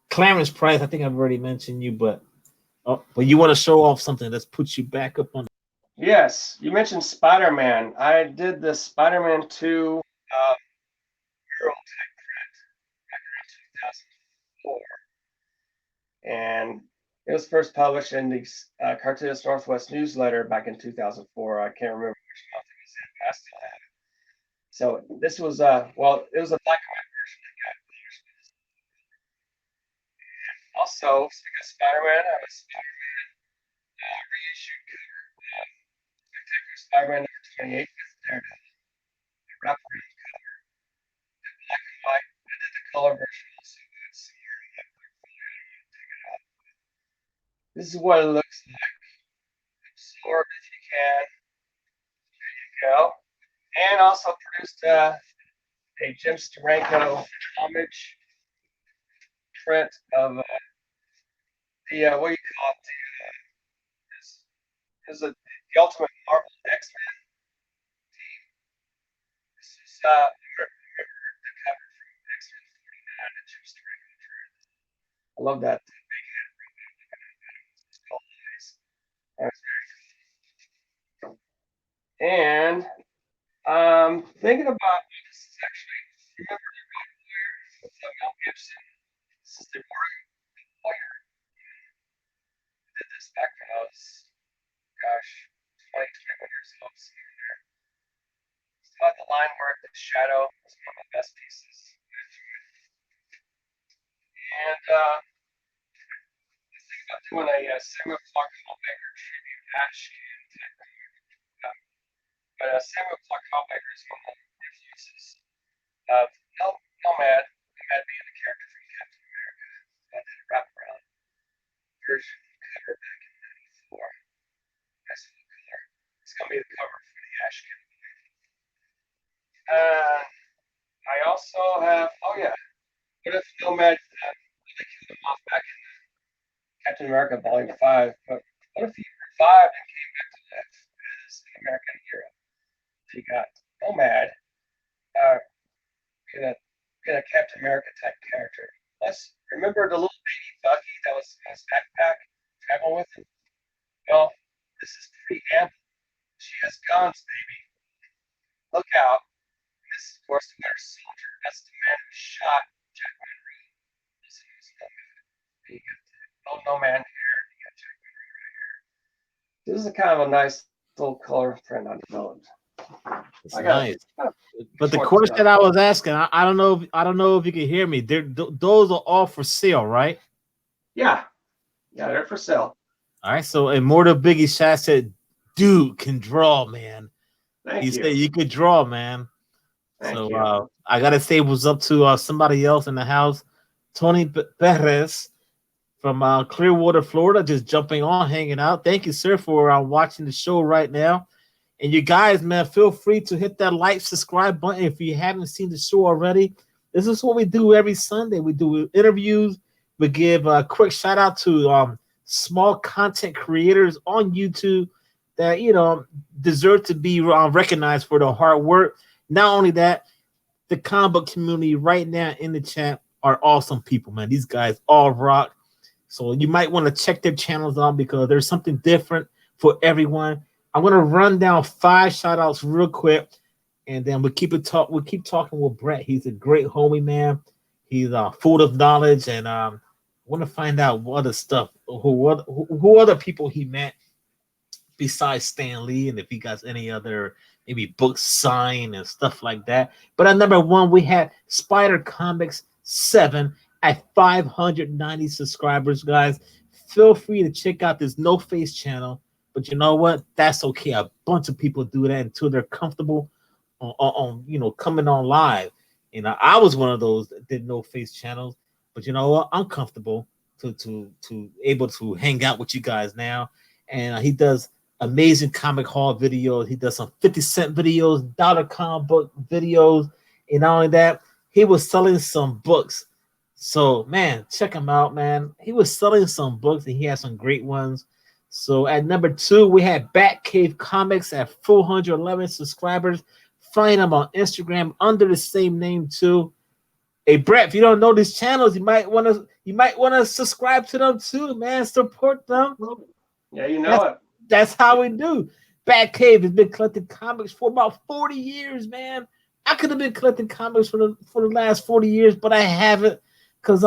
Clarence Price. I think I've already mentioned you, but you want to show off something? Let's put you back up on. Yes, you mentioned Spider-Man. I did the Spider-Man 2 Hero Tech print back around 2004. And it was first published in the Cartoonist Northwest newsletter back in 2004. I can't remember which month it was in, but I still have it. So this was, well, it was a black and white version that got published. And also, speaking of Spider-Man, I have a Spider-Man reissued cover. Spider-Man number 28 with Daredevil. The wraparound cover. The black and white. I did the color version also, but it's somewhere in that portfolio. I don't want to take it out. This is what it looks like. Absorb if you can. There you go. And also produced a Jim Steranko homage print of the what do you call it? The Ultimate Marvel X-Men team. This is remember the cover from X-Men 49 that Jim Steranko drew. I love that big head robot looking at that. It's called eyes. That was very cool. And thinking about this is actually, remember the Road Warrior with Mel Gibson? This is the Warrior. I did this back when I was, gosh, 20, 21 years old, somewhere in there. Still had the line work, the shadow was one of my best pieces. And I think about doing a Samuel Clark Hallbaker tribute Ash in Tech. But Samuel Clark Hallbaker is one of the influences of Nomad being the character from Captain America. I did a wraparound version cover back in '94. Nice little color. It's going to be the cover for the Ash campaign. I also have, what if Nomad really killed him off back in Captain America Volume 5, but what if he revived and came back to life as an American hero? He got Nomad in a Captain America type character. Plus, remember the little baby Bucky that was in his backpack traveling with him? Well, this is pretty ample. She has guns, baby. Look out. And this is, of course, the Winter Soldier. That's the man who shot Jack Monroe. This is Nomad. You got the Nomad here. You got Jack Monroe right here. This is a kind of a nice little color print I developed. It's nice. But the question I was asking, I don't know if you can hear me. Those are all for sale, right? Yeah, they're for sale. All right. So Immortal Biggie Shot said, "Dude can draw, man." He said you could draw, man. Thank you. I gotta say, what's up to somebody else in the house. Tony Perez from Clearwater, Florida, just jumping on, hanging out. Thank you, sir, for watching the show right now. And you guys, man, feel free to hit that like, subscribe button if you haven't seen the show already. This is what we do every Sunday. We do interviews. We give a quick shout out to small content creators on YouTube that, you know, deserve to be recognized for their hard work. Not only that, the comic book community right now in the chat are awesome people, man. These guys all rock. So you might want to check their channels out because there's something different for everyone. I'm gonna run down 5 shout outs real quick, and then we'll keep talking with Brett. He's a great homie, man. He's full of knowledge, and want to find out what other stuff, who other people he met besides Stan Lee, and if he got any other maybe books signed and stuff like that. But at number 1, we had Spidercomics 7 at 590 subscribers, guys. Feel free to check out this No Face channel. But you know what? That's okay. A bunch of people do that until they're comfortable on you know, coming on live. You know, I was one of those that did No Face channels. But you know what? I'm comfortable to able to hang out with you guys now. And he does amazing comic haul videos. He does some 50-cent videos, dollar comic book videos. And not only that, he was selling some books. So, man, check him out, man. He was selling some books, and he had some great ones. So, at number 2, we had Batcave Comics at 411 subscribers. Find him on Instagram under the same name, too. Hey, Brett, if you don't know these channels, you might want to subscribe to them, too, man. Support them. Yeah, you know That's how we do. Batcave has been collecting comics for about 40 years, man. I could have been collecting comics for the last 40 years, but I haven't because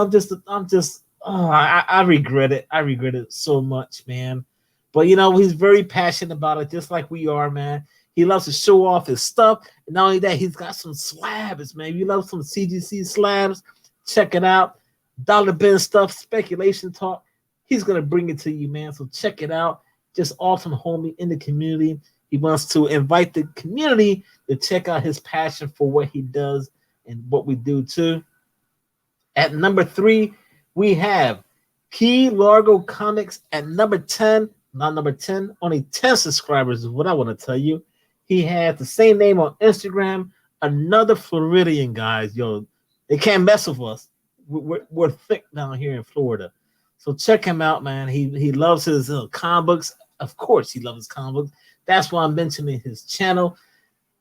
I regret it. I regret it so much, man. But you know, he's very passionate about it, just like we are, man. He loves to show off his stuff. And not only that, he's got some slabs, man. If you love some CGC slabs, check it out. Dollar bin stuff, speculation talk. He's gonna bring it to you, man. So check it out. Just awesome homie in the community. He wants to invite the community to check out his passion for what he does and what we do too. At number 3, we have Key Largo Comics at number 10. Not number 10, only 10 subscribers is what I want to tell you. He has the same name on Instagram. Another Floridian, guys. Yo, they can't mess with us. We're thick down here in Florida. So check him out, man. He loves his comic books. Of course, he loves his comic books. That's why I'm mentioning his channel.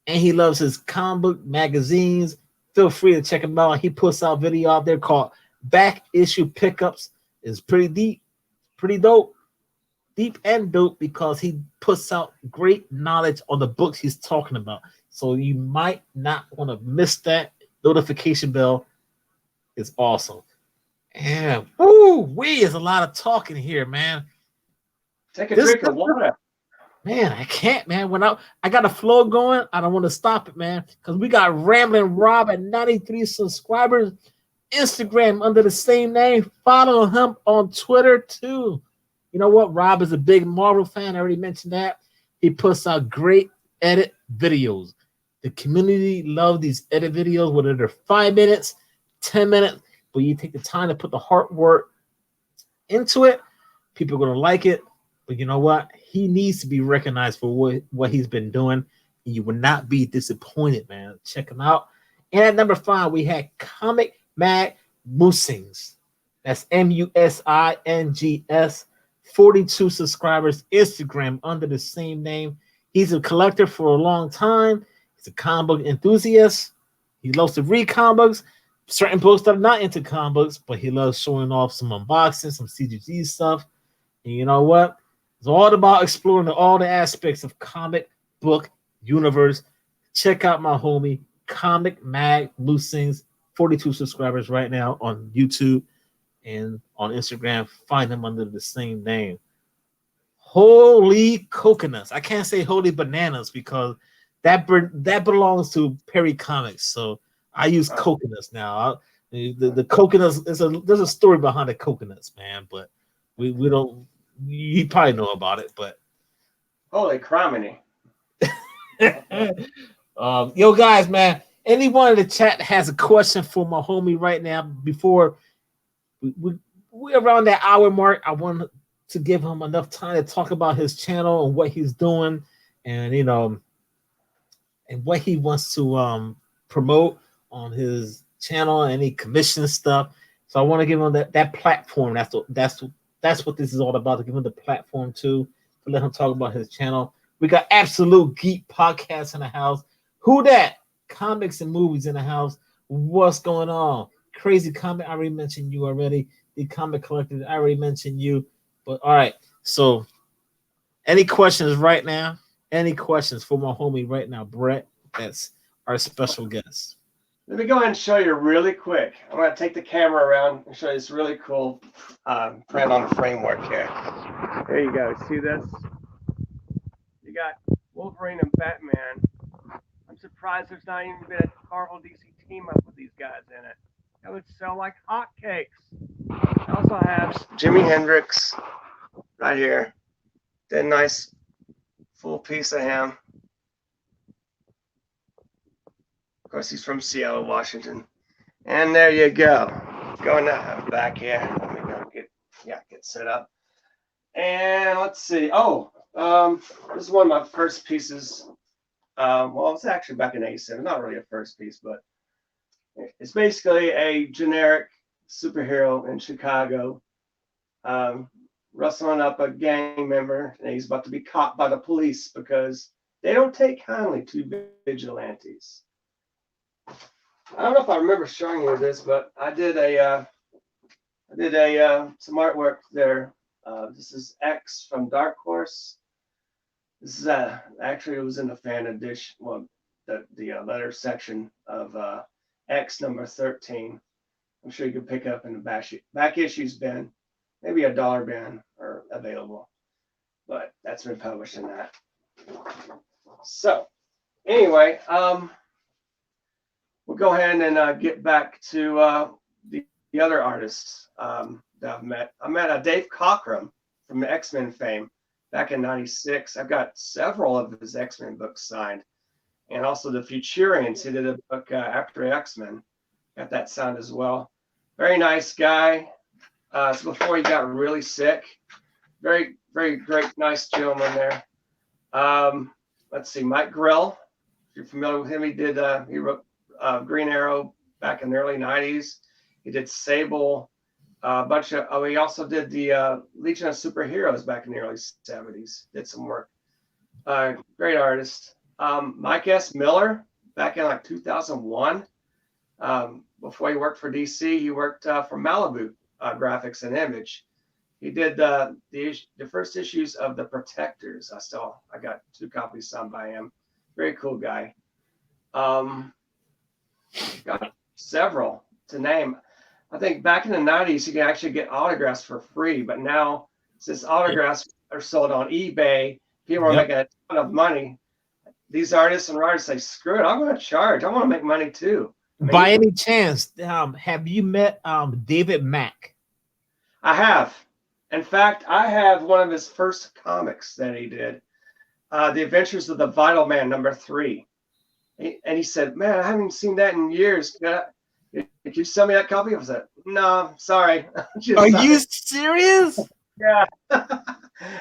And he loves his comic book magazines. Feel free to check him out. He puts out video out there called Back Issue Pickups. It's pretty deep, pretty dope. Deep and dope because he puts out great knowledge on the books he's talking about. So you might not want to miss that. Notification bell is awesome. And is a lot of talking here, man. Take a drink of water. Man, I can't, man. When I got a flow going, I don't want to stop it, man. Because we got Rambling Rob at 93 subscribers. Instagram under the same name. Follow him on Twitter too. You know what? Rob is a big Marvel fan. I already mentioned that. He puts out great edit videos. The community loves these edit videos, whether they're 5 minutes, 10 minutes, but you take the time to put the hard work into it. People are going to like it. But you know what? He needs to be recognized for what he's been doing. And you will not be disappointed, man. Check him out. And at number 5, we had Mag Musings. That's Musings. 42 subscribers. Instagram under the same name. He's a collector for a long time. He's a comic book enthusiast. He loves to read comic books. Certain books that are not into comic books, but he loves showing off some unboxing, some CGG stuff. And you know what? It's all about exploring all the aspects of comic book universe. Check out my homie, Comic Mag Musings, 42 subscribers right now on YouTube and on Instagram. Find him under the same name. Holy coconuts. I can't say holy bananas because that belongs to Perry Comics. So I use coconuts now. The coconuts, there's a story behind the coconuts, man, but we don't. You probably know about it, but holy criminy. Yo, guys, man, anyone in the chat has a question for my homie right now before we around that hour mark. I want to give him enough time to talk about his channel and what he's doing, and and what he wants to promote on his channel, any commission stuff. So I want to give him that platform. That's what this is all about. To give him the platform to let him talk about his channel. We got Absolute Geek Podcast in the house. Who that? Comics and movies in the house. What's going on? Crazy Comic. I already mentioned you already. The Comic Collective. I already mentioned you. But all right. So, any questions right now? Any questions for my homie right now, Brett? That's our special guest. Let me go ahead and show you really quick. I'm going to take the camera around and show you this really cool print on the framework here. There you go. See this? You got Wolverine and Batman. I'm surprised there's not even been a Marvel DC team up with these guys in it. That would sell like hotcakes. I also have Jimi Hendrix right here. That nice full piece of him. Of course, he's from Seattle, Washington. And there you go. Going back here. Let me go get set up. And let's see. Oh, this is one of my first pieces. Well, it's actually back in '87. Not really a first piece, but it's basically a generic superhero in Chicago, rustling up a gang member, and he's about to be caught by the police because they don't take kindly to vigilantes. I don't know if I remember showing you this, but I did some artwork there. This is X from Dark Horse. This is actually it was in the fan edition, well, the letter section of X number 13. I'm sure you can pick up in the back issues bin, maybe a $1 bin are available, but that's been published in that. So anyway, we'll go ahead and get back to the other artists that I've met. I met Dave Cockrum from the X-Men fame back in '96. I've got several of his X-Men books signed, and also the Futurians. He did a book after X-Men. Got that signed as well. Very nice guy. So before he got really sick, very, very great, nice gentleman there. Let's see, Mike Grell. If you're familiar with him, he wrote Green Arrow back in the early '90s. He did Sable, a bunch of. He also did the Legion of Superheroes back in the early '70s. Did some work. Great artist. Mike S. Miller back in like 2001. Before he worked for DC, he worked for Malibu Graphics and Image. He did the first issues of The Protectors. I got 2 copies signed by him. Very cool guy. Got several to name. I think back in the '90s, you could actually get autographs for free, but now since autographs are sold on eBay, people are making a ton of money. These artists and writers say, "Screw it, I'm going to charge. I want to make money too." By any chance, have you met David Mack? I have. In fact, I have one of his first comics that he did, The Adventures of the Vital Man, number 3. And he said, "Man, I haven't seen that in years. Can you sell me that copy?" I said, "No, sorry." Are you serious? Yeah. I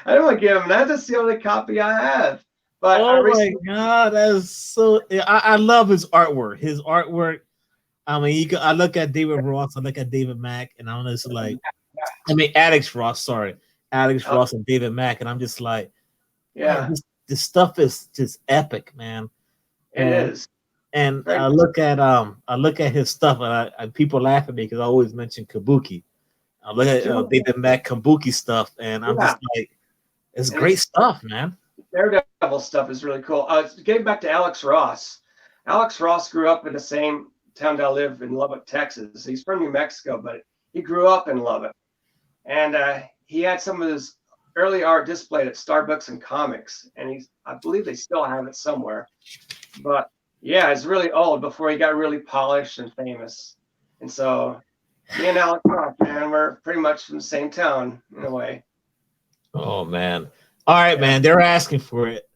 don't want to give him that. That's the only copy I have. But oh my God, that's so. I love his artwork. His artwork. I mean, I look at David Ross, I look at David Mack, and I'm just like, Alex Ross. Sorry, Alex Ross and David Mack, and I'm just like, yeah, this stuff is just epic, man. It is. And I look at his stuff, and people laugh at me because I always mention Kabuki. I look at David Mack Kabuki stuff, and I'm just like, it's great stuff, man. Daredevil stuff is really cool. Getting back to Alex Ross. Alex Ross grew up in the same town that I live in, Lubbock, Texas. He's from New Mexico, but he grew up in Lubbock. And he had some of his early art displayed at Starbucks and Comics, and I believe they still have it somewhere. But yeah, it's really old before he got really polished and famous. And so me and Alex Ross, man, we're pretty much from the same town in a way. Oh man. All right, man. They're asking for it.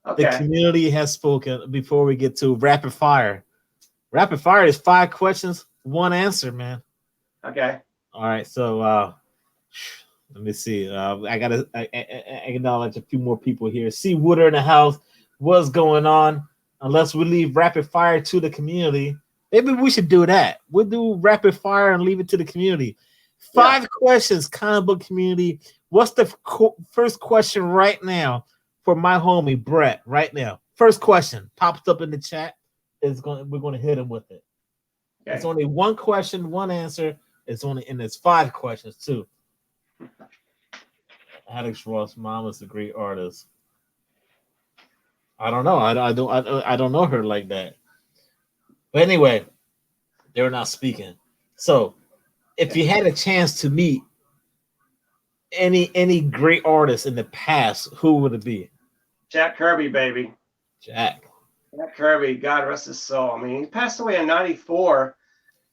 Okay. The community has spoken. Before we get to rapid fire. Rapid fire is 5 questions, 1 answer, man. Okay. All right, so let me see. I gotta acknowledge a few more people here. See Wooder in the house. What's going on? Unless we leave rapid fire to the community, maybe we should do that. We'll do rapid fire and leave it to the community. 5 questions, comic book community. What's the first question right now for my homie Brett? Right now, first question pops up in the chat. We're going to hit him with it. Okay. It's only one question, one answer. It's 5 questions too. Alex Ross' mom is a great artist. I don't know. I don't know her like that. But anyway, they're not speaking. So, if you had a chance to meet any great artist in the past, who would it be? Jack Kirby, baby. Jack Kirby, God rest his soul. I mean, he passed away in '94.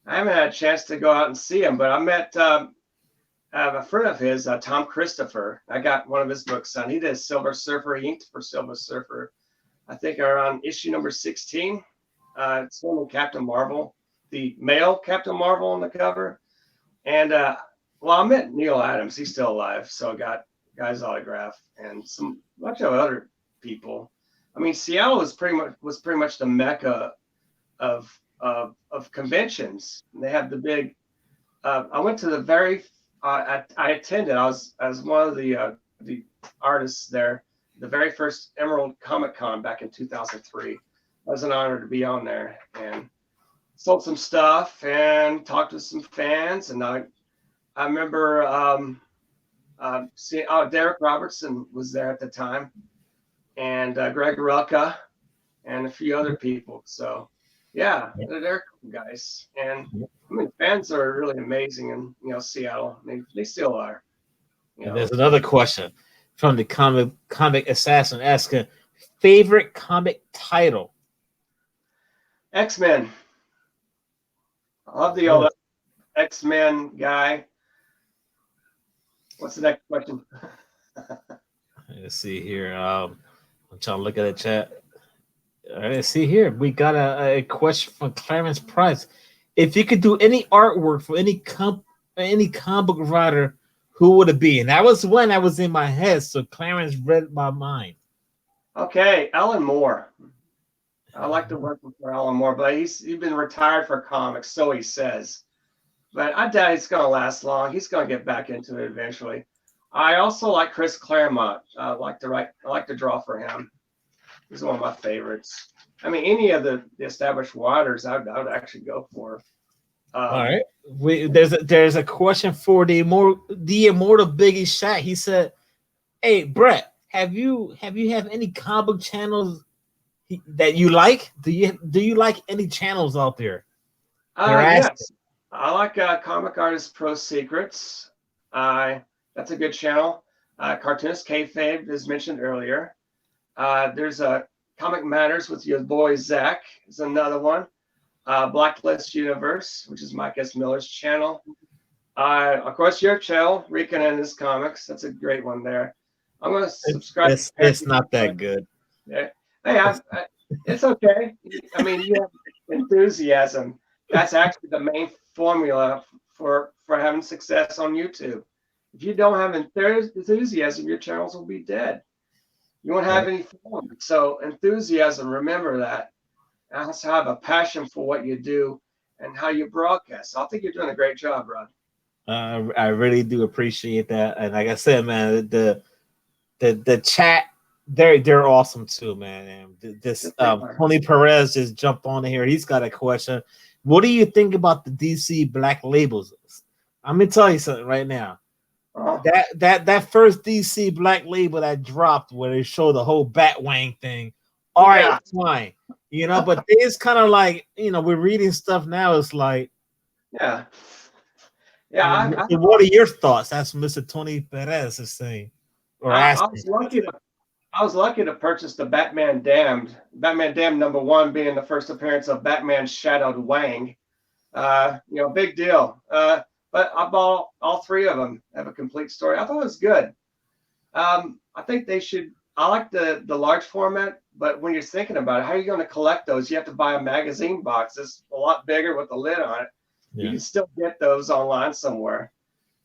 I haven't had a chance to go out and see him, but I met a friend of his, Tom Christopher. I got one of his books on. He did Silver Surfer. He inked for Silver Surfer, I think around issue number 16. It's one with Captain Marvel, the male Captain Marvel on the cover. And well, I met Neil Adams. He's still alive, so I got guy's autograph and some bunch of other people. I mean, Seattle was pretty much the mecca of conventions. And they have the big. I went to the very. I attended. I was one of the artists there. The very first Emerald Comic Con back in 2003. It was an honor to be on there and sold some stuff and talked to some fans. And I remember seeing Derek Robertson was there at the time, and Greg Rucka and a few other people. So yeah, they're cool guys. And I mean, fans are really amazing in Seattle. I mean, they still are. And there's another question from the comic assassin asking, favorite comic title? X-Men. I love the old X-Men guy. What's the next question? Let's see here. I'm trying to look at the chat. All right, let's see here. We got a question from Clarence Price. If you could do any artwork for any comic book writer, who would it be? And that was when I was in my head, so Clarence read my mind. Okay, Alan Moore. I like to work for Alan Moore, but he's been retired for comics, so he says. But I doubt it's going to last long. He's going to get back into it eventually. I also like Chris Claremont. I like to draw for him. He's one of my favorites. I mean, any of the established writers, I would actually go for. All right. There's a question for the immortal Biggie Shaq. He said, "Hey Brett, have you have any comic book channels that you like? Do you like any channels out there?" Yes, I like Comic Artist Pro Secrets. That's a good channel. Cartoonist Kayfabe, as mentioned earlier. There's a Comic Matters with your boy Zach is another one. Blacklist Universe, which is Mike S. Miller's channel. Of course, your channel, Rican and his comics. That's a great one there. I'm going to subscribe. It's not that good. Yeah. Hey, it's okay. I mean, you have enthusiasm. That's actually the main formula for having success on YouTube. If you don't have enthusiasm, your channels will be dead. You won't have any fun. So enthusiasm, remember that. And also have a passion for what you do and how you broadcast. So I think you're doing a great job, Rod. I really do appreciate that. And like I said, man, the chat, they're awesome too, man. And this Tony Perez just jumped on here. He's got a question. What do you think about the DC Black Labels? I'm gonna tell you something right now. That first DC Black Label that dropped where they show the whole Batwang thing. All right, fine. But it's kind of like, we're reading stuff now. It's like, yeah. What are your thoughts? That's Mr. Tony Perez is saying. I was lucky to purchase the Batman Damned. Batman Damned #1 being the first appearance of Batman Shadowed Wang. Big deal. But I bought all 3 of them. Have a complete story. I thought it was good. I think they should. I like the large format, but when you're thinking about it, how are you going to collect those? You have to buy a magazine box. It's a lot bigger with a lid on it. Yeah. You can still get those online somewhere.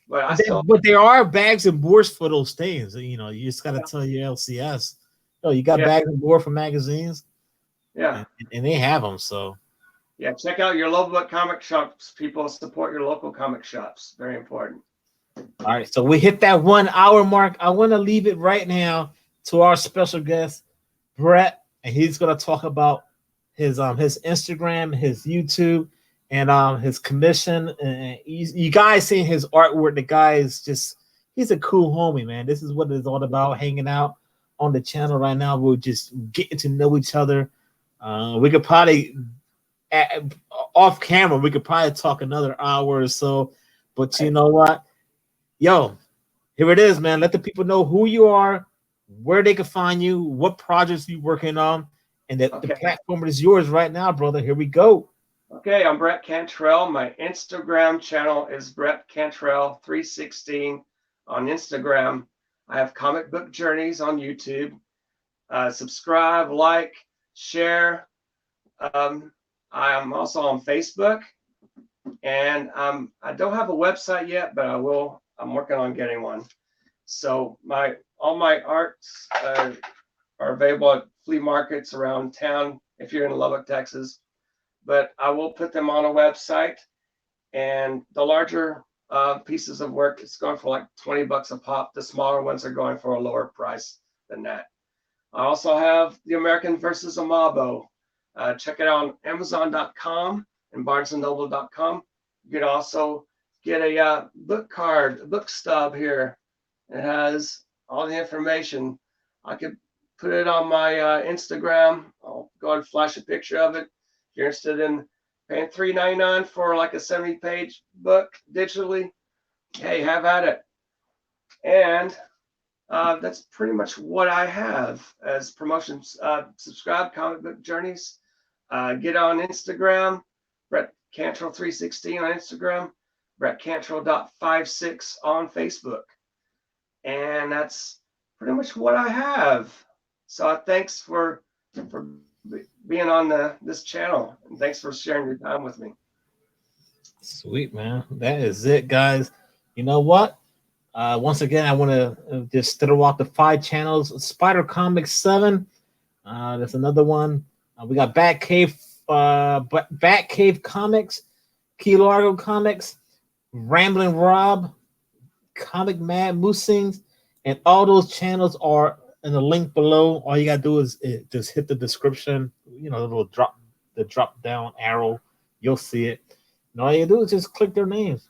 But I still, But there are bags and boards for those things. You know, you just got to tell your LCS. Oh, you got bags and board for magazines. Yeah. And they have them. So yeah, check out your local comic shops. People, support your local comic shops. Very important. all right, so we hit that 1 hour mark. I want to leave it right now to our special guest, Brett, and he's gonna talk about his Instagram, his YouTube, and his commission. And you guys seeing his artwork. The guy is he's a cool homie, man. This is what it's all about, hanging out on the channel right now. We're just getting to know each other. We could probably off camera, we could probably talk another hour or so, but you know what? Yo, here it is, man. Let the people know who you are, where they can find you, what projects you're working on, and that the platform is yours right now, brother. Here we go. Okay, I'm Brett Cantrell. My Instagram channel is Brett Cantrell 316 on Instagram. I have Comic Book Journeys on YouTube. Subscribe, like, share. I am also on Facebook, and I don't have a website yet, but I will. I'm working on getting one. So all my arts are available at flea markets around town if you're in Lubbock, Texas. But I will put them on a website, and the larger pieces of work, it's going for like $20 a pop. The smaller ones are going for a lower price than that. I also have The American versus Amabo. Check it out on Amazon.com and BarnesandNoble.com. You can also get a book card, a book stub here. It has all the information. I could put it on my Instagram. I'll go and flash a picture of it. If you're interested in paying $3.99 for like a 70-page book digitally, hey, have at it. And that's pretty much what I have as promotions. Subscribe, Comic Book Journeys. Get on Instagram, Brett Cantrell 316 on Instagram, BrettCantrell.56 on Facebook. And that's pretty much what I have. So thanks for being on this channel, and thanks for sharing your time with me. Sweet, man. That is it, guys. You know what? Once again, I want to just throw out the 5 channels. Spidercomics 7. There's another one. We got Batcave Comics, Largo Comics, Rambling Rob, Comic Mag Musings, and all those channels are in the link below. All you gotta do is just hit the description. You know, the little drop down arrow. You'll see it. And all you do is just click their names.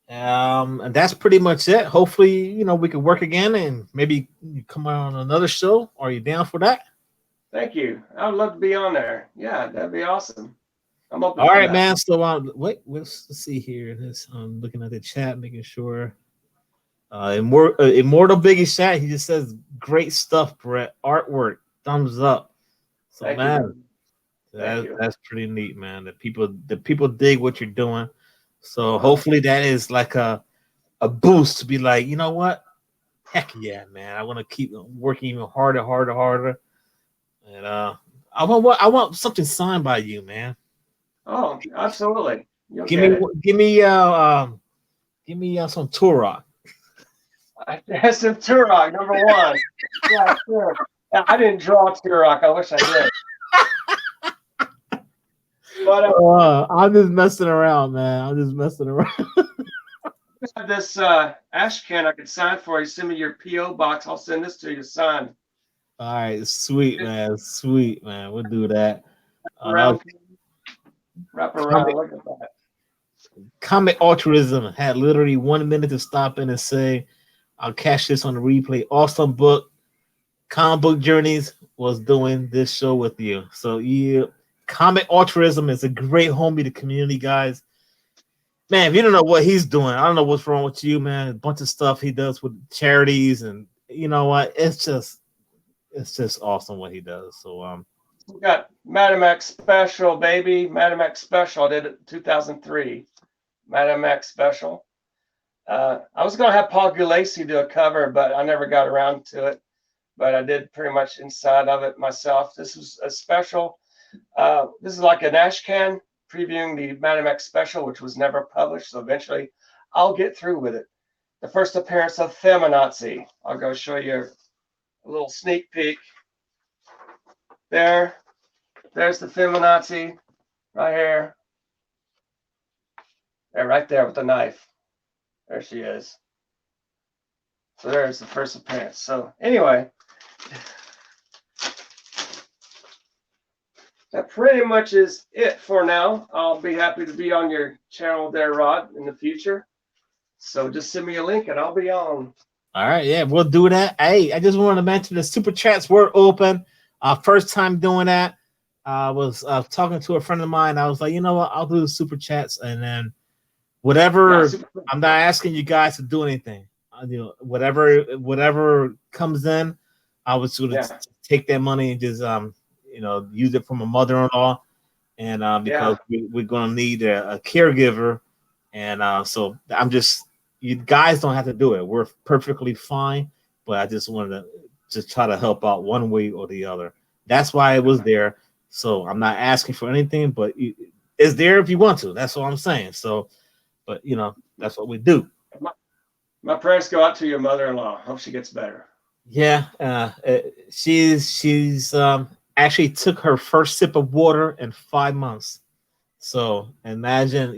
And that's pretty much it. Hopefully, you know, we can work again and maybe you come on another show. Are you down for that? Thank you. I would love to be on there. Yeah, that'd be awesome. I'm open. All right, man. So wait, let's see here. I'm looking at the chat, making sure. Immortal Biggie chat. He just says great stuff, Brett. Artwork, thumbs up. So Thank man, that's pretty neat, man. The people dig what you're doing. So hopefully that is like a boost to be like, you know what? Heck yeah, man. I want to keep working even harder. And I want something signed by you, man. Oh, absolutely. Give me some Turok. Some Turok, number 1. Yeah, sure. I didn't draw Turok. I wish I did. But I'm just messing around, man. I'm just messing around. I have this ash can I could sign for you. Send me your P.O. box. I'll send this to you to sign. All right, sweet, man. Sweet, man. We'll do that. Wrap around. Look at that. Comic Altruism had literally 1 minute to stop in and say, I'll catch this on the replay. Awesome book. Comic Book Journeys was doing this show with you. So yeah, Comic Altruism is a great homie to community, guys. Man, if you don't know what he's doing, I don't know what's wrong with you, man. A bunch of stuff he does with charities, and you know what? It's just awesome what he does. So we got Madam X Special, baby. Madam X Special. I did it in 2003. Madam X Special. I was going to have Paul Gulacy do a cover, but I never got around to it. But I did pretty much inside of it myself. This was a special. This is like an ash can previewing the Madam X Special, which was never published. So eventually I'll get through with it. The first appearance of Feminazi. I'll go show you a little sneak peek. There's the Feminazi right here. There, right there with the knife. There she is. So there's the first appearance. So anyway, that pretty much is it for now. I'll be happy to be on your channel there, Rod, in the future. So just send me a link and I'll be on. All right, yeah, we'll do that. Hey, I just wanted to mention the super chats were open. First time doing that. I was talking to a friend of mine. I was like, you know what? I'll do the super chats, and then whatever. I'm not asking you guys to do anything. Whatever comes in, I was going to take that money and just use it for my mother-in-law, and because we're going to need a caregiver, and so I'm just. You guys don't have to do it. We're perfectly fine, but I just wanted to just try to help out one way or the other. That's why it was there. So I'm not asking for anything, but it's there if you want to. That's what I'm saying. So, but that's what we do. My prayers go out to your mother-in-law. Hope she gets better. Yeah, she's actually took her first sip of water in 5 months. So imagine,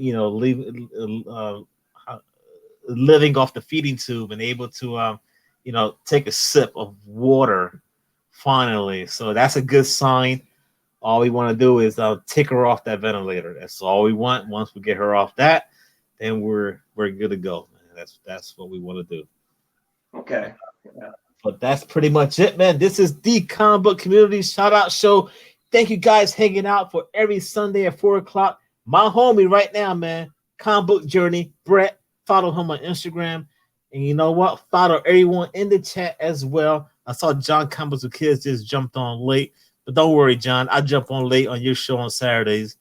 living off the feeding tube and able to take a sip of water finally. So that's a good sign. All we want to do is take her off that ventilator. That's all we want. Once we get her off that, then we're good to go, man. That's what we want to do. Okay. But that's pretty much it, man. This is the Comic Book Community Shout Out Show. Thank you guys hanging out for every Sunday at 4 o'clock. My homie right now, man, Comic Book Journey, Brett. Follow him on Instagram. And you know what? Follow everyone in the chat as well. I saw John Comics with Kids just jumped on late. But don't worry, John. I jump on late on your show on Saturdays.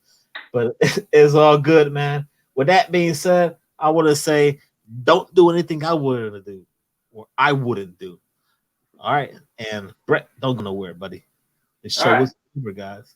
But it's all good, man. With that being said, I want to say don't do anything I wouldn't do or I wouldn't do. All right. And Brett, don't go nowhere, buddy. The show is over, guys.